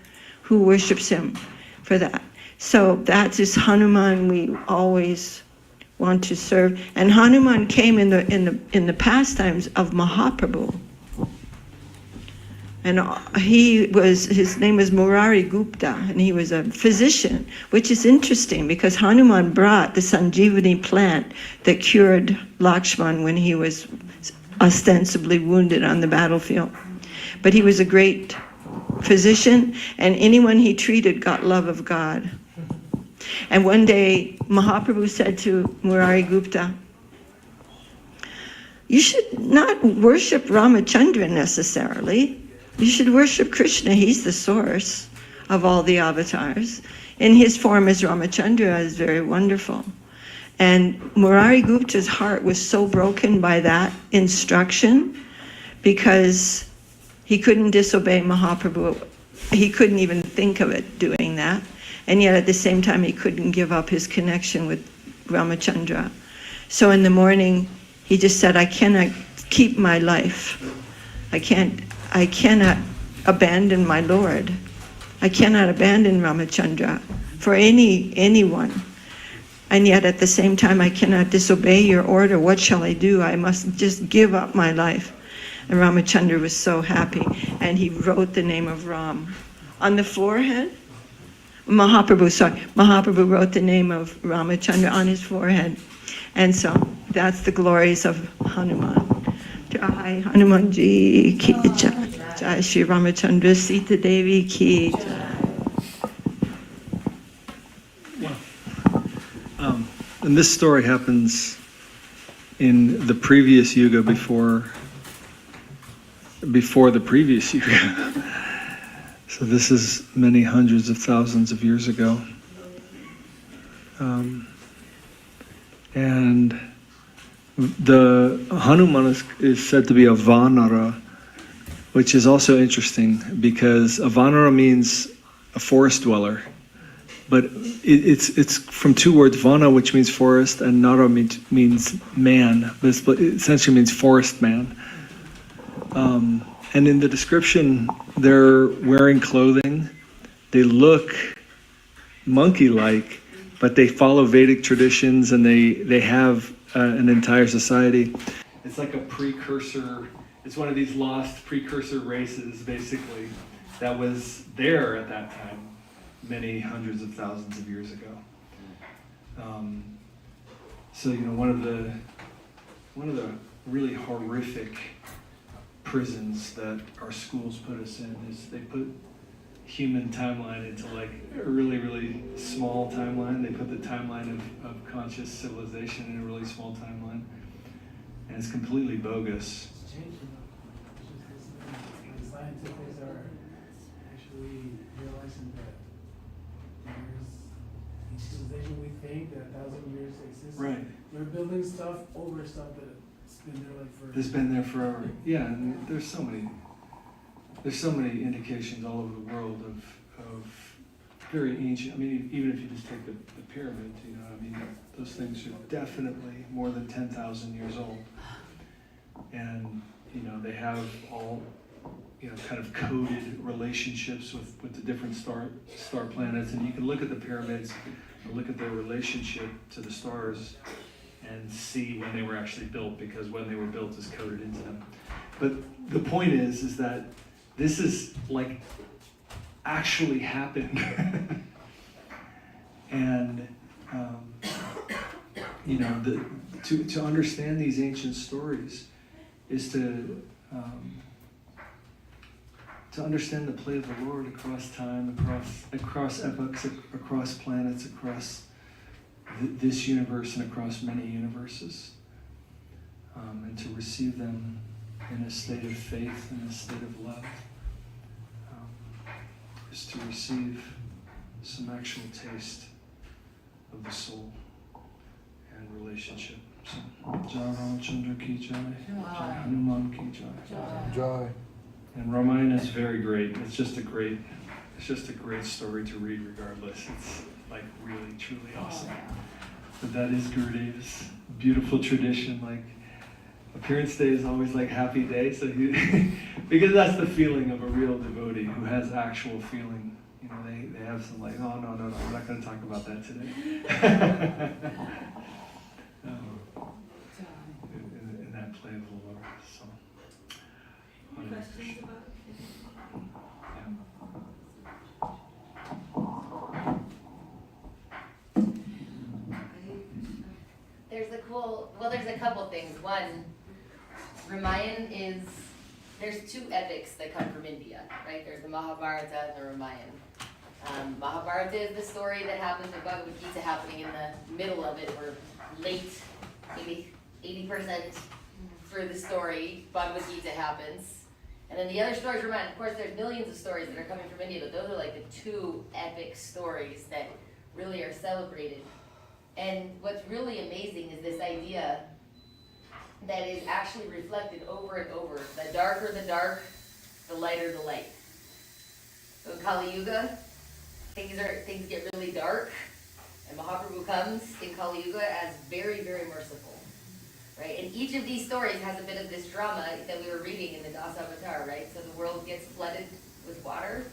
who worships him for that. So that is Hanuman we always want to serve. And Hanuman came in the pastimes of Mahaprabhu. And his name was Murari Gupta, and he was a physician, which is interesting because Hanuman brought the Sanjeevani plant that cured Lakshman when he was ostensibly wounded on the battlefield. But he was a great physician, and anyone he treated got love of God. And one day, Mahaprabhu said to Murari Gupta, you should not worship Ramachandra necessarily. You should worship Krishna. He's the source of all the avatars. In his form as Ramachandra is very wonderful. And Murari Gupta's heart was so broken by that instruction because he couldn't disobey Mahaprabhu. He couldn't even think of it doing that. And yet at the same time, he couldn't give up his connection with Ramachandra. So in the morning, he just said, I cannot keep my life. I cannot abandon my Lord. I cannot abandon Ramachandra for anyone. And yet at the same time, I cannot disobey your order. What shall I do? I must just give up my life. And Ramachandra was so happy. And he wrote the name of Ram on the forehead. Mahaprabhu wrote the name of Ramachandra on his forehead. And so that's the glories of Hanuman. Jai Hanumanji ki jai. Jai Shri Ramachandra Sita Devi ki jai.
And this story happens in the previous yuga before the previous yuga. So this is many hundreds of thousands of years ago. And the Hanuman is said to be a Vanara, which is also interesting because a Vanara means a forest dweller. But it's from two words, Vana, which means forest, and Nara means man, but it essentially means forest man. And in the description, they're wearing clothing. They look monkey-like, but they follow Vedic traditions, and they have an entire society. It's like a precursor. It's one of these lost precursor races, basically, that was there at that time, many hundreds of thousands of years ago. So one of the really horrific prisons that our schools put us in is they put human timeline into like a really, really small timeline. They put the timeline of conscious civilization in a really small timeline, and it's completely bogus.
It's changing. The scientists are actually realizing that there's each civilization we think that 1,000 years exists.
Right.
We're building stuff over stuff that's been there like for.
It's been there forever. Yeah, and there's so many indications all over the world of very ancient. I mean, even if you just take the pyramids, those things are definitely more than 10,000 years old. And they have all kind of coded relationships with the different star planets, and you can look at the pyramids and look at their relationship to the stars and see when they were actually built, because when they were built is coded into them. But the point is that this is like actually happened. And to understand these ancient stories is to understand the play of the Lord across time, across epochs, across planets, across this universe and across many universes, and to receive them in a state of faith and a state of love, is to receive some actual taste of the soul and relationship. So, Jaya Ramachandra ki jai, Jai Hanuman ki jai.
Jai.
And Ramayana is very great. It's just a great story to read regardless. It's like really, truly awesome. But that is Gurudev's beautiful tradition. Like, appearance day is always like happy day. So because that's the feeling of a real devotee who has actual feeling. They have some like, oh, no, I'm not going to talk about that today. In that play of the Lord. So.
Questions about it?
cool, well, there's a couple things. One, Ramayan is, there's two epics that come from India, right? There's the Mahabharata and the Ramayan. Mahabharata is the story that happens with Bhagavad Gita happening in the middle of it, or late, maybe 80% through the story, Bhagavad Gita happens. And then the other stories Ramayan. Of course, there's millions of stories that are coming from India, but those are like the two epic stories that really are celebrated. And what's really amazing is this idea that is actually reflected over and over. The darker the dark, the lighter the light. So in Kali Yuga, things get really dark, and Mahaprabhu comes in Kali Yuga as very, very merciful. Right? And each of these stories has a bit of this drama that we were reading in the Das Avatar, right? So the world gets flooded with water.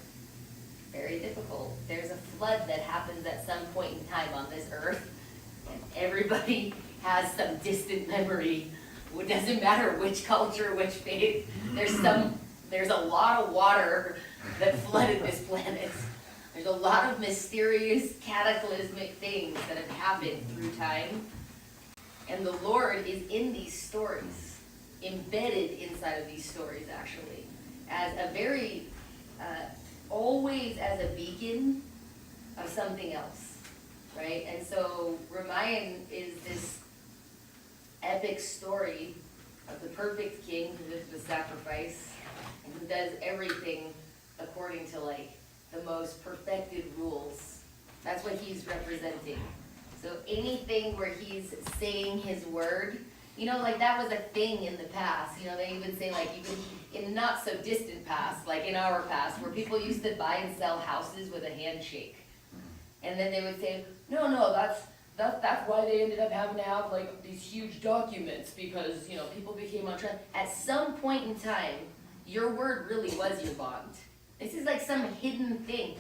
Very difficult. There's a flood that happens at some point in time on this earth, and everybody has some distant memory. It doesn't matter which culture, which faith. There's a lot of water that flooded this planet. There's a lot of mysterious, cataclysmic things that have happened through time. And the Lord is in these stories, embedded inside of these stories, actually, as a very, always as a beacon of something else, right? And so Ramayan is this epic story of the perfect king who lives with sacrifice and who does everything according to like the most perfected rules. That's what he's representing. So anything where he's saying his word, you know, like that was a thing in the past. You know, they even say like you can, in not so distant past, like in our past, where people used to buy and sell houses with a handshake. And then they would say, no, that's why they ended up having to have like these huge documents, because, you know, people became on track. At some point in time, your word really was your bond. This is like some hidden thing.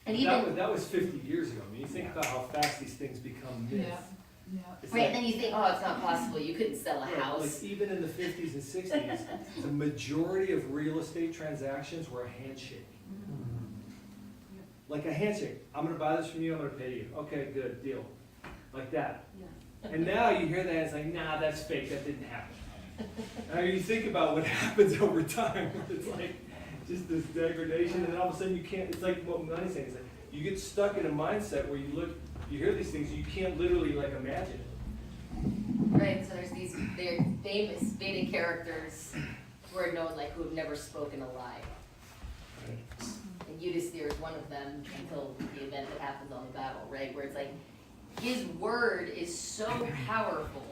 That was 50 years ago. I mean, you think about how fast these things become myths.
Right, and then you think, oh, it's not possible. You couldn't sell a house.
Like even in the 50s and 60s, the majority of real estate transactions were a handshake. Like a handshake. I'm going to buy this from you. I'm going to pay you. Okay, good deal. Like that. And now you hear that and it's like, nah, that's fake. That didn't happen. Now you think about what happens over time. It's like just this degradation, and all of a sudden you can't. It's like what Melani's saying. It's like you get stuck in a mindset where you hear these things, you can't literally like imagine it.
Right. So they're famous Vedic characters who are known like who have never spoken a lie. And Yudhisthira is one of them until the event that happens on the battle, right? Where it's like his word is so powerful,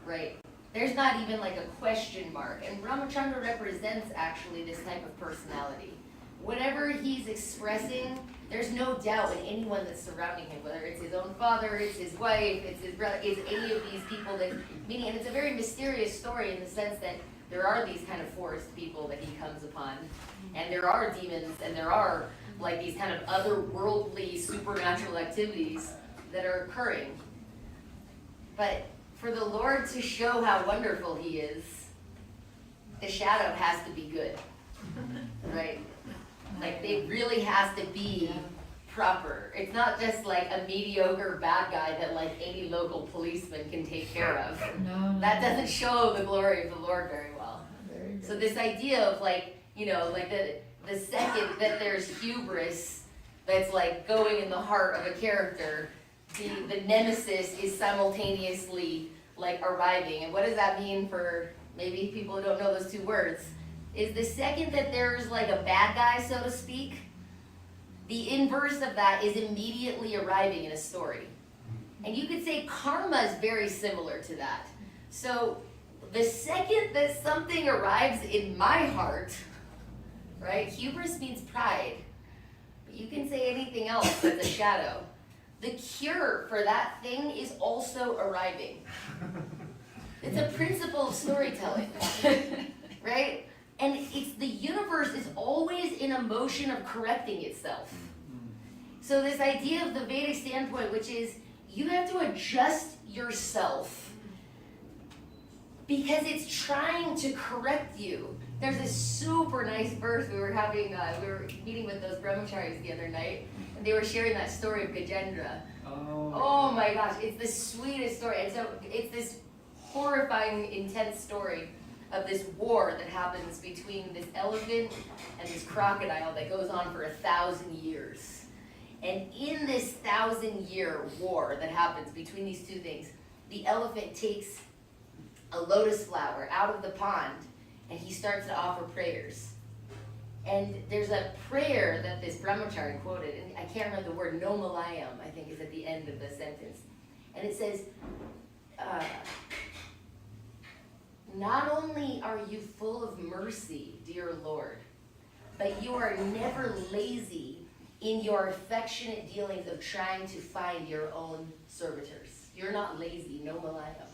right? There's not even like a question mark. And Ramachandra represents actually this type of personality. Whatever he's expressing, there's no doubt in anyone that's surrounding him, whether it's his own father, it's his wife, it's his brother, it's any of these people that, meaning, and it's a very mysterious story in the sense that there are these kind of forest people that he comes upon, and there are demons, and there are like these kind of otherworldly supernatural activities that are occurring. But for the Lord to show how wonderful he is, the shadow has to be good, right? Like it really has to be proper. It's not just like a mediocre bad guy that like any local policeman can take care of.
No.
That doesn't show the glory of the Lord very well. So this idea of like, you know, like the second that there's hubris that's like going in the heart of a character, the nemesis is simultaneously like arriving. And what does that mean for maybe people who don't know those two words? Is the second that there's like a bad guy, so to speak, the inverse of that is immediately arriving in a story. And you could say karma is very similar to that. So the second that something arrives in my heart, right? Hubris means pride. But you can say anything else that's a shadow. The cure for that thing is also arriving. It's a principle of storytelling, right? And it's the universe is always in a motion of correcting itself. So this idea of the Vedic standpoint, which is you have to adjust yourself because it's trying to correct you. There's this super nice verse we were meeting with those brahmacharis the other night, and they were sharing that story of Gajendra, Oh my gosh, it's the sweetest story. And so it's this horrifying, intense story of this war that happens between this elephant and this crocodile that goes on for 1,000 years. And in this 1,000-year war that happens between these two things, the elephant takes a lotus flower out of the pond and he starts to offer prayers. And there's a prayer that this brahmachari quoted, and I can't remember the word, no malayam, I think is at the end of the sentence. And it says, not only are you full of mercy, dear Lord, but you are never lazy in your affectionate dealings of trying to find your own servitors. You're not lazy, no malayam.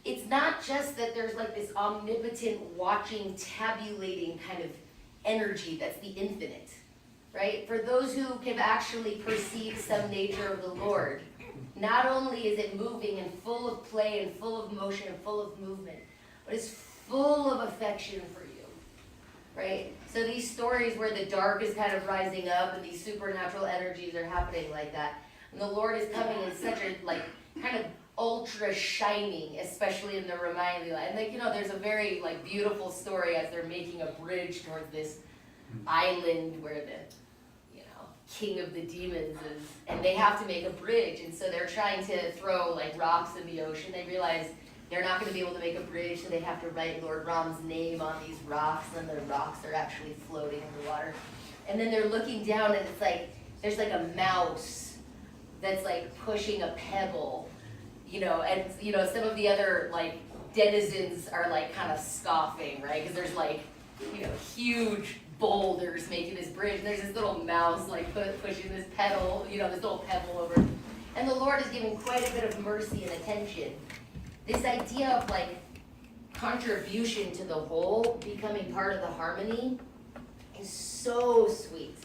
It's not just that there's like this omnipotent, watching, tabulating kind of energy that's the infinite, right? For those who can actually perceive some nature of the Lord, not only is it moving and full of play and full of motion and full of movement, but it's full of affection for you, right? So these stories where the dark is kind of rising up and these supernatural energies are happening like that, and the Lord is coming in such a like kind of ultra shining, especially in the Ramayana Leela. And like, you know, there's a very like beautiful story as they're making a bridge towards this island where the, you know, king of the demons is, and they have to make a bridge, and so they're trying to throw like rocks in the ocean. They realize they're not going to be able to make a bridge, so they have to write Lord Ram's name on these rocks, and the rocks are actually floating in the water. And then they're looking down, and it's like there's like a mouse that's like pushing a pebble, you know, and you know some of the other like denizens are like kind of scoffing, right? Because there's like, you know, huge boulders making this bridge, and there's this little mouse like pushing this pedal, you know, this little pebble over. And the Lord is giving quite a bit of mercy and attention. This idea of like contribution to the whole, becoming part of the harmony, is so sweet.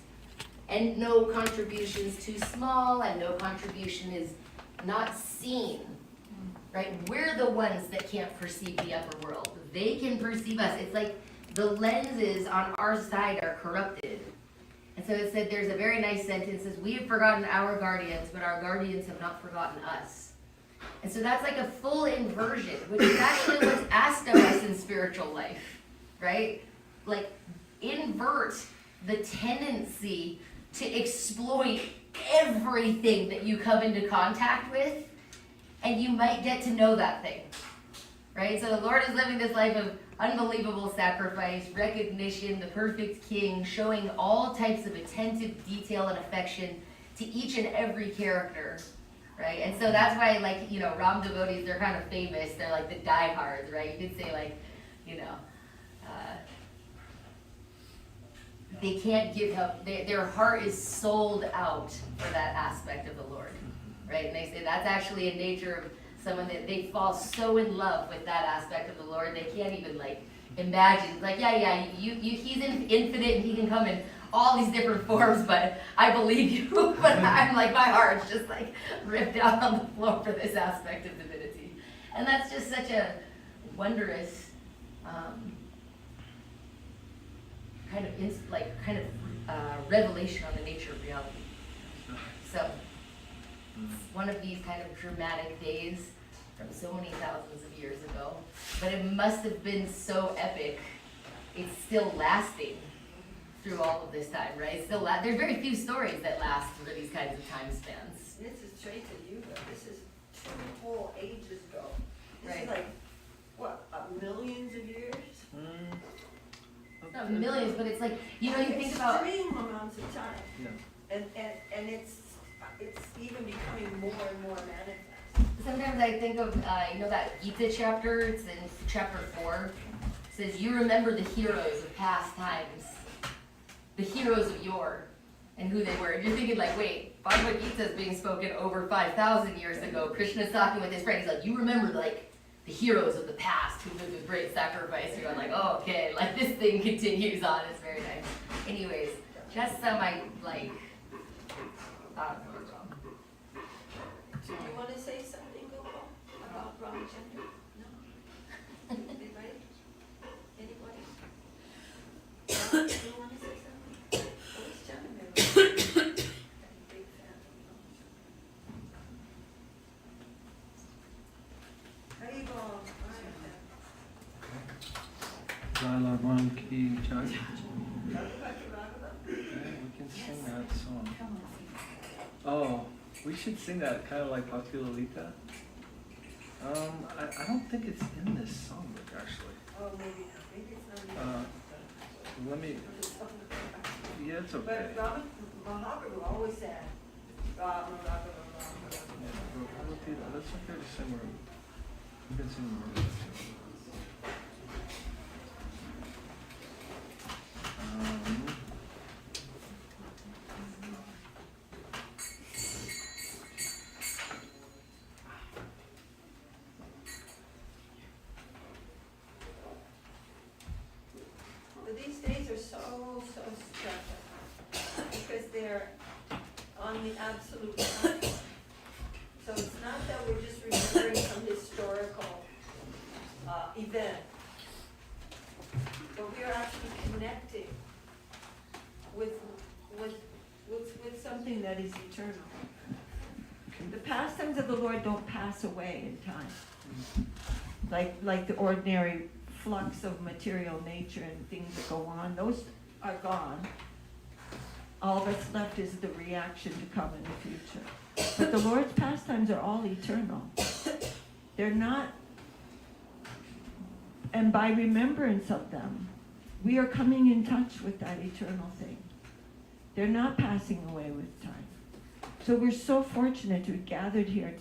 And no contribution is too small, and no contribution is not seen, right? We're the ones that can't perceive the upper world. They can perceive us. It's like the lenses on our side are corrupted. And so it said, there's a very nice sentence, it says, we have forgotten our guardians, but our guardians have not forgotten us. And so that's like a full inversion, which is actually what's asked of us in spiritual life, right? Like, invert the tendency to exploit everything that you come into contact with, and you might get to know that thing, right? So the Lord is living this life of unbelievable sacrifice, recognition, the perfect king, showing all types of attentive detail and affection to each and every character, right? And so that's why, like, you know, Ram devotees, they're kind of famous. They're like the diehards, right? You could say, like, you know, they can't give up. Their heart is sold out for that aspect of the Lord, right? And they say that's actually a nature of someone that they fall so in love with that aspect of the Lord, they can't even like imagine. It's like, he's infinite and he can come in all these different forms, but I believe you. But I'm like, my heart's just like ripped out on the floor for this aspect of divinity. And that's just such a wondrous kind of revelation on the nature of reality. So it's one of these kind of dramatic days from so many thousands of years ago, but it must have been so epic. It's still lasting through all of this time, right? Still, there's very few stories that last for these kinds of time spans.
This is Chaitanya Yuga. This is 2 whole ages ago. This
Right.
is like, what, millions of years?
Not millions, but it's like, you know, you think about
extreme amounts of time.
Yeah.
And it's even becoming more and more manifest.
sometimes I think of, you know, that Gita chapter, it's in chapter 4. It says, you remember the heroes of past times, the heroes of yore, and who they were. And you're thinking like, wait, Bhagavad Gita is being spoken over 5,000 years ago. Krishna's talking with his friend. He's like, you remember like the heroes of the past who lived with great sacrifice. You're going like, oh, okay, like this thing continues on. It's very nice. Anyways, just some I like, I don't know what's wrong.
Do you want to say something, Gopal, about Ramachandra? No? Anybody? Anybody? Do you want to say something? Always tell me about it. I'm a big fan of
Balaram ki jai. Yeah, we can sing that song. Oh, we should sing that kind of like Bhakti Lalita. I don't think it's in this songbook actually.
Oh, maybe not. Maybe it's not.
Let me. Yeah, it's okay.
But Rama Maharaj always said, Rama.
That's okay to sing. We can sing more.
But these days are so special because they're on the absolute line. So it's not that we're just remembering some historical event, but we are actually connecting with something that is eternal. The pastimes of the Lord don't pass away in time, like the ordinary flux of material nature and things that go on. Those are gone. All that's left is the reaction to come in the future. But the Lord's pastimes are all eternal. They're not, and by remembrance of them, we are coming in touch with that eternal thing. They're not passing away with time. So we're so fortunate to be gathered here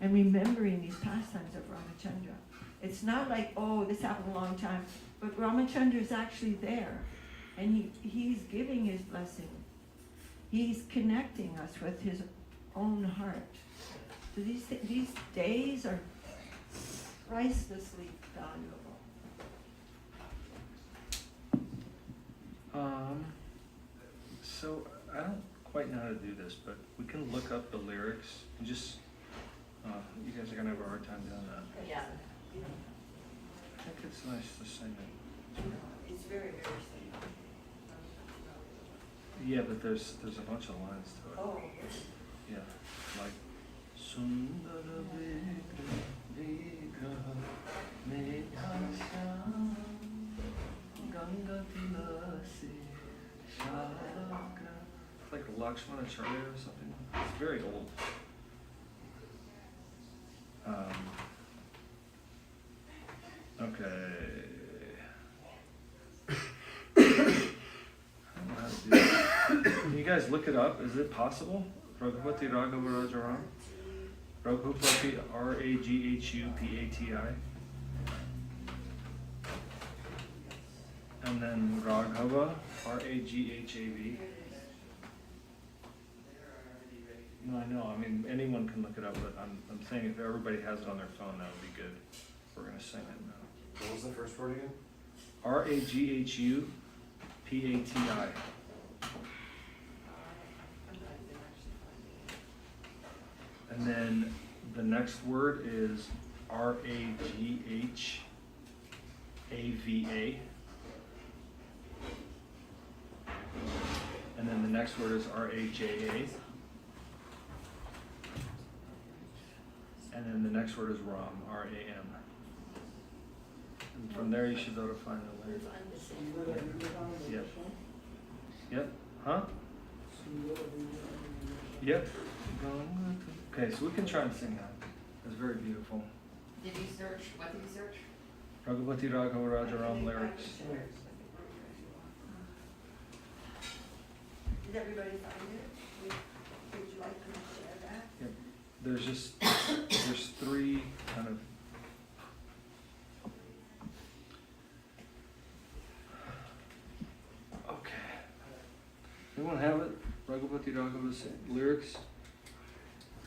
and remembering these pastimes of Ramachandra. It's not like, oh, this happened a long time, but Ramachandra is actually there, and he's giving his blessing. He's connecting us with his own heart. So these days are pricelessly valuable.
So I don't quite know how to do this, but we can look up the lyrics and just, you guys are gonna have a hard time doing that.
Yeah.
I think it's nice to sing it.
It's very, very simple.
Yeah, but there's a bunch of lines to it.
Oh.
Yeah, like Sundara Vigraha Meghasya Ganga Tilasi Shalagra. It's like Lakshmana Charya or something. It's very old. Okay. I don't know how to do that. Can you guys look it up? Is it possible? Raghupati Raghava Rajaram? Raghupati, Raghupati. And then Raghava, Raghav. No, I know. I mean, anyone can look it up, but I'm saying if everybody has it on their phone, that would be good. We're going to sing it now.
What was the first word again?
Raghupati. And then the next word is Raghava. And then the next word is Raja. And then the next word is Ram, Ram. And from there you should be able to find the lyrics. Yep. Yep. Huh? Yep. Okay, so we can try and sing that. It's very beautiful.
Did you search? What did you search?
Raghupati Raghava Rajaram lyrics.
Did everybody find it? Would you like to share that?
Yep. There's three kind of. Okay. Anyone have it? Raghupati Raghava's lyrics?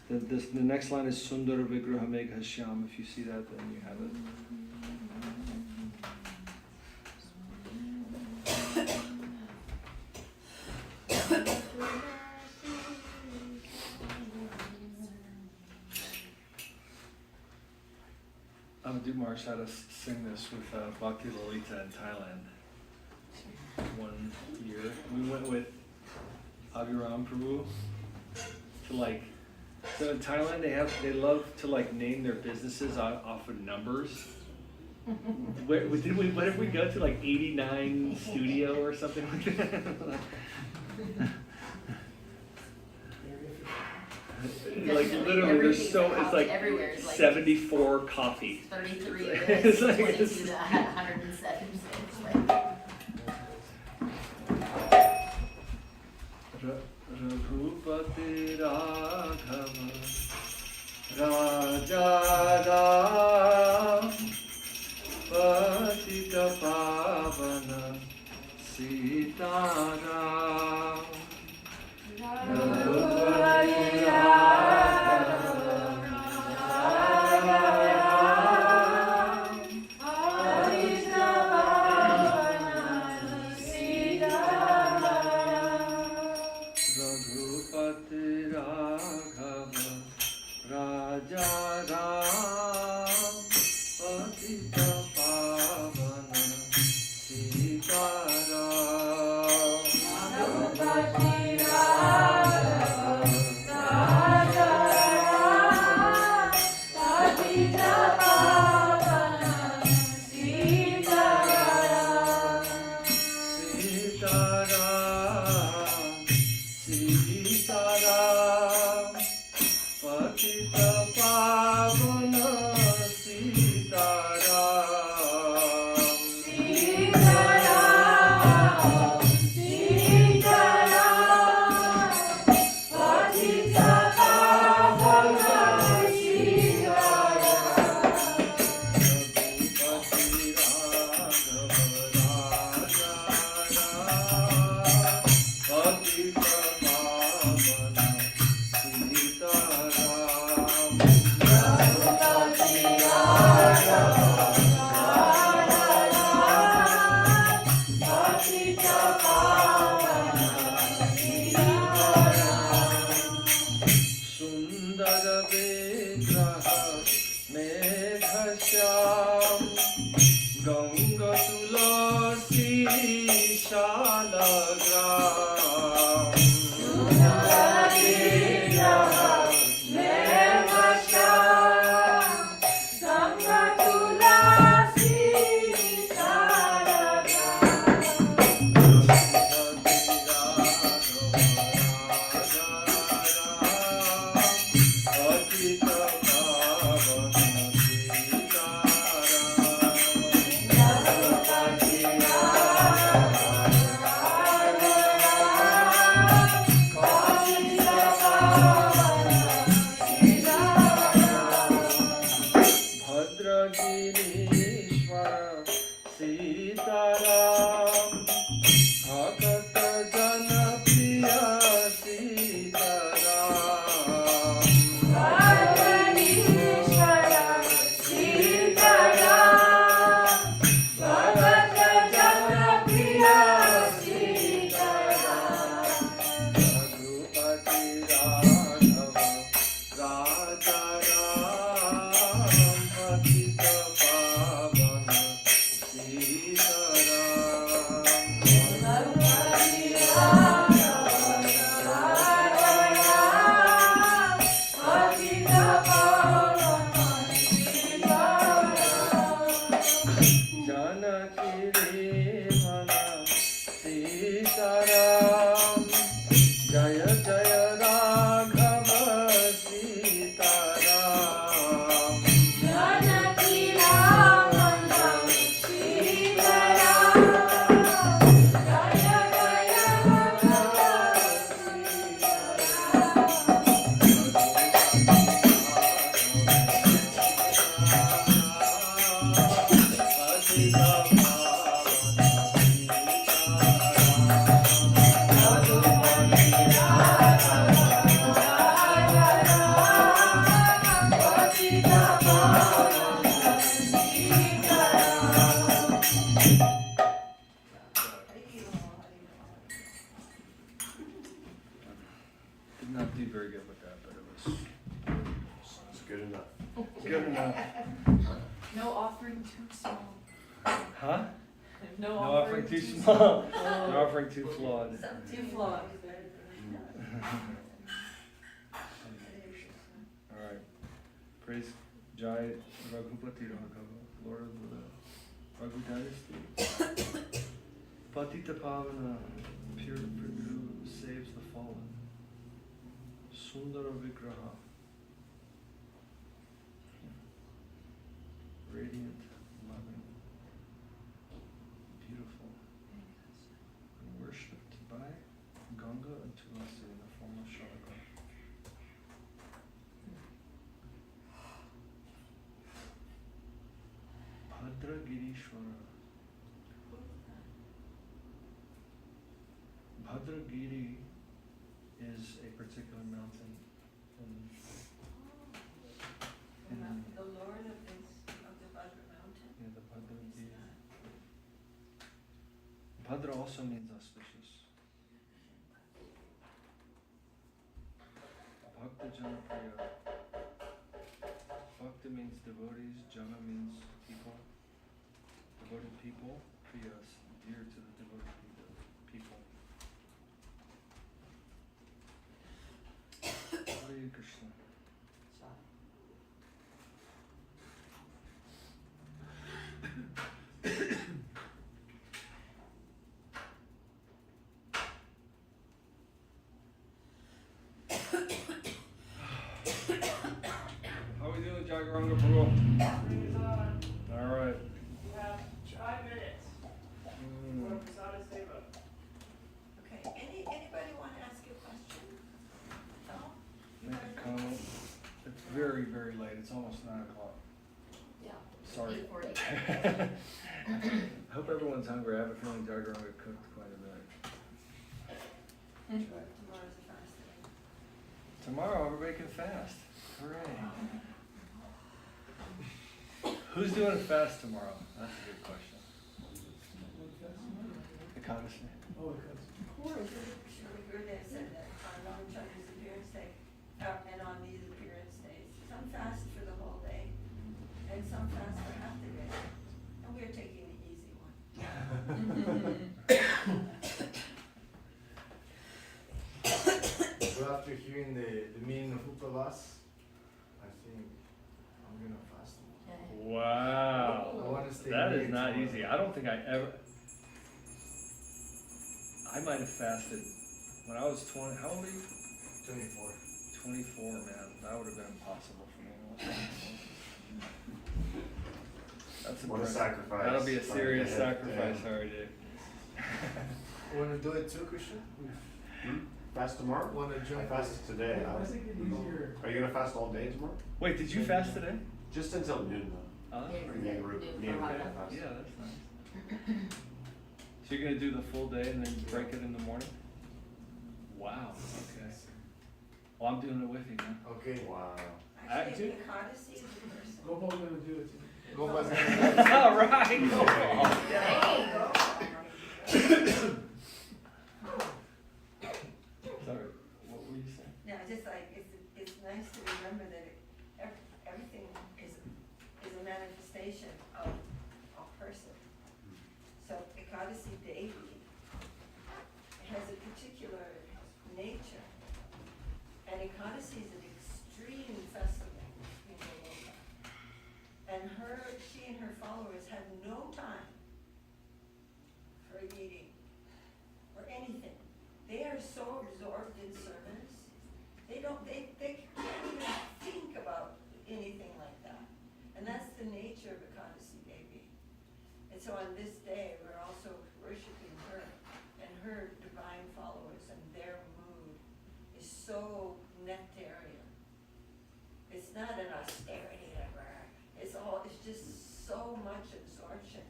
The next line is Sundara Vigraha Meghashyam. If you see that, then you have it. Amadou Marsh had us sing this with Bhakti Lalita in Thailand one year. We went with Aviram Prabhu to so in Thailand they love to name their businesses off of numbers.
What if we go to like 89 studio or something like that? Like literally, there's so it's like
everywhere is like
74 coffee.
33
It's like
22
it's-
to 107.
Raghupati Raghava Raja Ram Patita Pavana Sita Ram Raghupati Raghupati Raghava Raja Ram Patita Pavana Sita Ram Raghupati Raghava Raja Ram Patita Pavana Sita Ram Sita Ram Sitaram, Patita Pavana Sitaram. Sitaram, Sitaram, Patita Pavana Sitaram. Raghupati Sundara Vigraha Meghashyam Ganga Tulasi Shalagram Sundara Vigraha Meghashyam Ganga Tulasi Bhadragirishwara Sitaram Bhakata Jana Priya Sitaram Bhadragirishwara Sitaram Bhakata Jana Priya Sitaram Raghupati Raghava Raja Ram Patita Pavana Janaki Vimana Sitaram Jaya Jaya Raghava Sitaram Janaki Ramana Sitaram Jaya Jaya Raghava
Did not do very good with that, but it was.
It's good enough.
Good enough.
No offering too small.
Huh?
No
offering too small. No offering too flawed.
Too flawed.
All right. Praise Jai Raghupati Raghava. Lord of the Raghu dynasty. Patita Pavana, pure who saves the fallen. Sundara Vigraha, radiant, loving, beautiful, and worshipped by Ganga and Tulasi in the form of Shalaga. Bhadragirishwara. Bhadragiri is a particular mountain in
The Lord of the Bhadra mountain.
yeah, the Bhadragiri. Bhadra also means auspicious. Bhakta Jana Priya. Bhakta means devotees, Jana means people. Devoted people, Priyas, dear to the devoted people. Hare Krishna. How are we doing, Jagaranga Prabhu? All right.
You have 5 minutes for Prasada Seva.
Okay, anybody want to ask a question? No?
Make a comment. It's very, very late. It's almost 9 o'clock.
Yeah.
Sorry.
8:40.
I hope everyone's hungry. I have a feeling Jagaranga cooked quite a bit.
Tomorrow's a fast day.
Tomorrow, everybody can fast. Hooray. Who's doing a fast tomorrow? That's a good question. Ekadasi.
Oh, because.
Shri Gurudev said that on Ram Chandra's appearance day, and on these appearance days, some fast for the whole day, and some fast for half the day. And we're taking the easy one.
So after hearing the meaning of Upalas, I think I'm gonna fast.
Wow.
I wanna stay
That is
late
not
tomorrow.
easy. I don't think I might have fasted when I was 20. How old are you?
24.
24, man. That would have been impossible for me. That's
What a
impressive.
sacrifice.
That'll be a serious
Yeah.
sacrifice, sorry, dude.
Wanna do it too, Krishna?
Fast tomorrow?
Wanna jump?
I fasted today.
I think it's easier.
Are you gonna fast all day tomorrow?
Wait, did you fast today?
Just until noon though.
Oh, that's pretty
Me
good.
and Ru-
Noon
me and
for
Ru-
Rama.
fast.
Yeah, that's nice. So you're gonna do the full day and then break it in the morning? Wow, okay. Well, I'm doing it with you, man.
Okay.
Wow.
Actually, Ekadasi is the person.
Gopa's gonna do it too.
Gopa's
All right, go on. Sorry, what were you saying?
Yeah, just like, it's nice to remember that everything is a manifestation of a person. So Ekadasi Devi has a particular nature. And Ekadasi is an extreme festival in Goloka. And she and her followers have no time for eating or anything. They are so absorbed in service, they can't even think about anything like that. And that's the nature of Ekadasi Devi. And so on this day, we're also worshiping her and her divine followers, and their mood is so nectarian. It's not an austerity ever. It's just so much absorption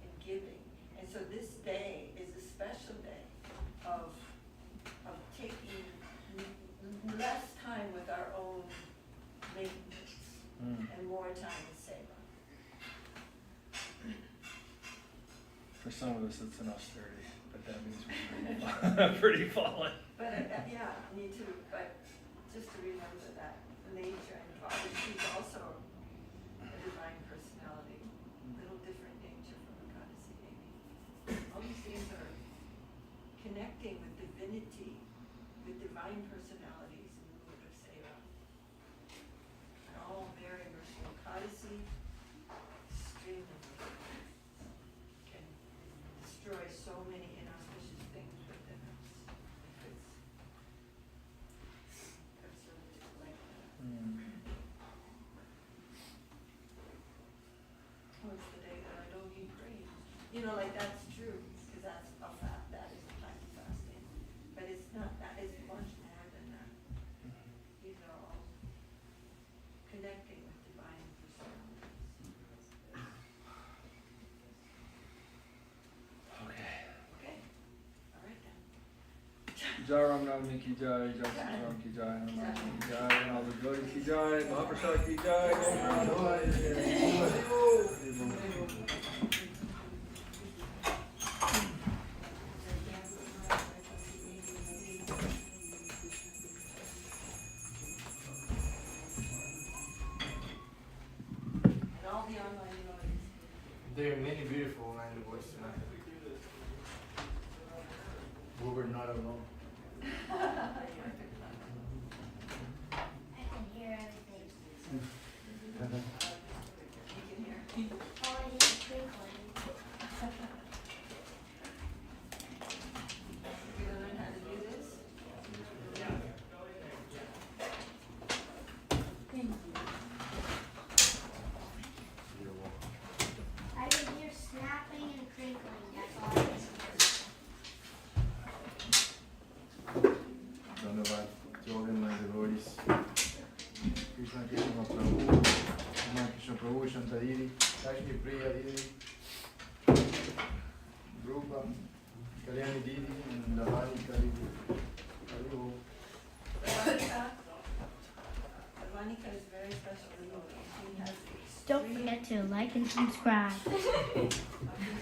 and giving. And so this day is a special day of taking less time with our own maintenance and more time with seva.
For some of us, it's an austerity, but that means we're pretty fallen.
But yeah, me too, but just to remember that nature and Father, she's also a divine personality, a little different nature from Ekadasi Devi. All these things are connecting with divinity, with divine personalities in the mood of seva. And all very merciful. Ekadasi, extremely
Jai Ram Navami ki jai, Jai Ram ki jai, Hanuman ki jai, and all the devotees ki jai, Mahaprasad ki jai,
There are many beautiful online devotees tonight. We were not alone.
I can hear everything. All I hear is twinkling. Thank you. I can hear snapping and crinkling. That's all I can hear.
Dhanyavad to all the my devotees. Krishna Krishna Prabhu, Rama Krishna Prabhu, Shantadiri, Kashmir Priya Didi, Rupa, Kalyani Didi, and Navami Karibu.
Monica is very special. She has
Don't forget to like and subscribe.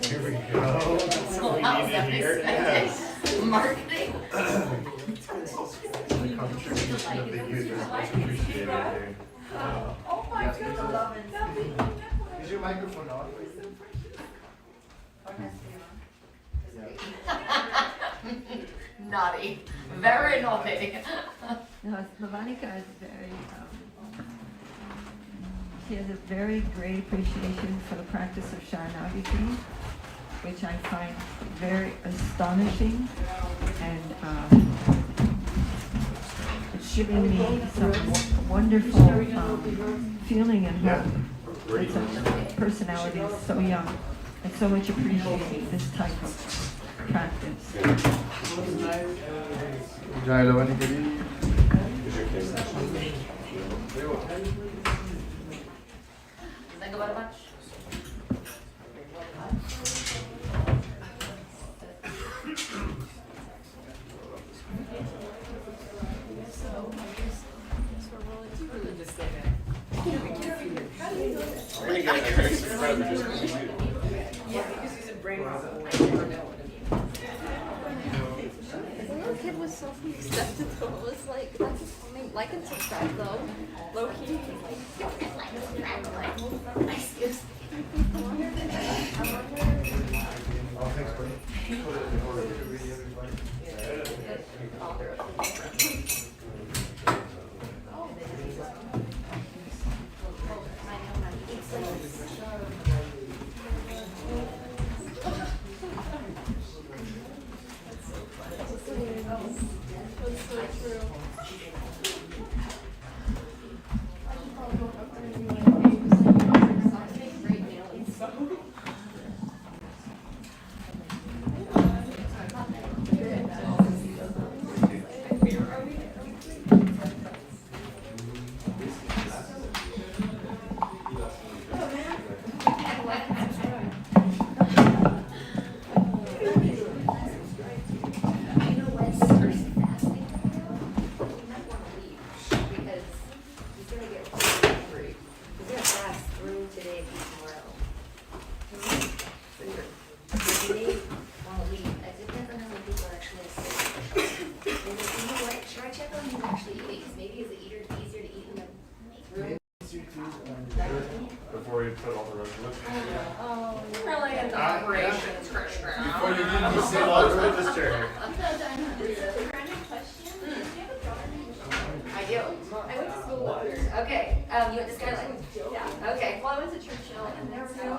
Here we go. That's what we need to hear. Yes.
Marketing.
The contribution of the youth is much appreciated here.
Oh my goodness.
Is your microphone on?
Naughty. Very naughty.
No, Lavanika is very, she has a very great appreciation for the practice of Sharanagati, which I find very astonishing, and it's given me some wonderful feeling and hope that such personality is so young and so much appreciating this type of practice.
Jai Lavani Kari.
Think about it much?
The little kid was so accepted though. It was like, that's just funny. Like and subscribe though. Low key. Like, don't forget like and subscribe. Like, excuse me. I wonder.
Oh, thanks, buddy.
Before we put all the resolutions.
Oh, really an operations, Krishna.
Before you give me say all the register.
I do.
I went to school with her.
Okay, you went to Skyline?
Yeah.
Okay.
Well, I went to Churchill and there were no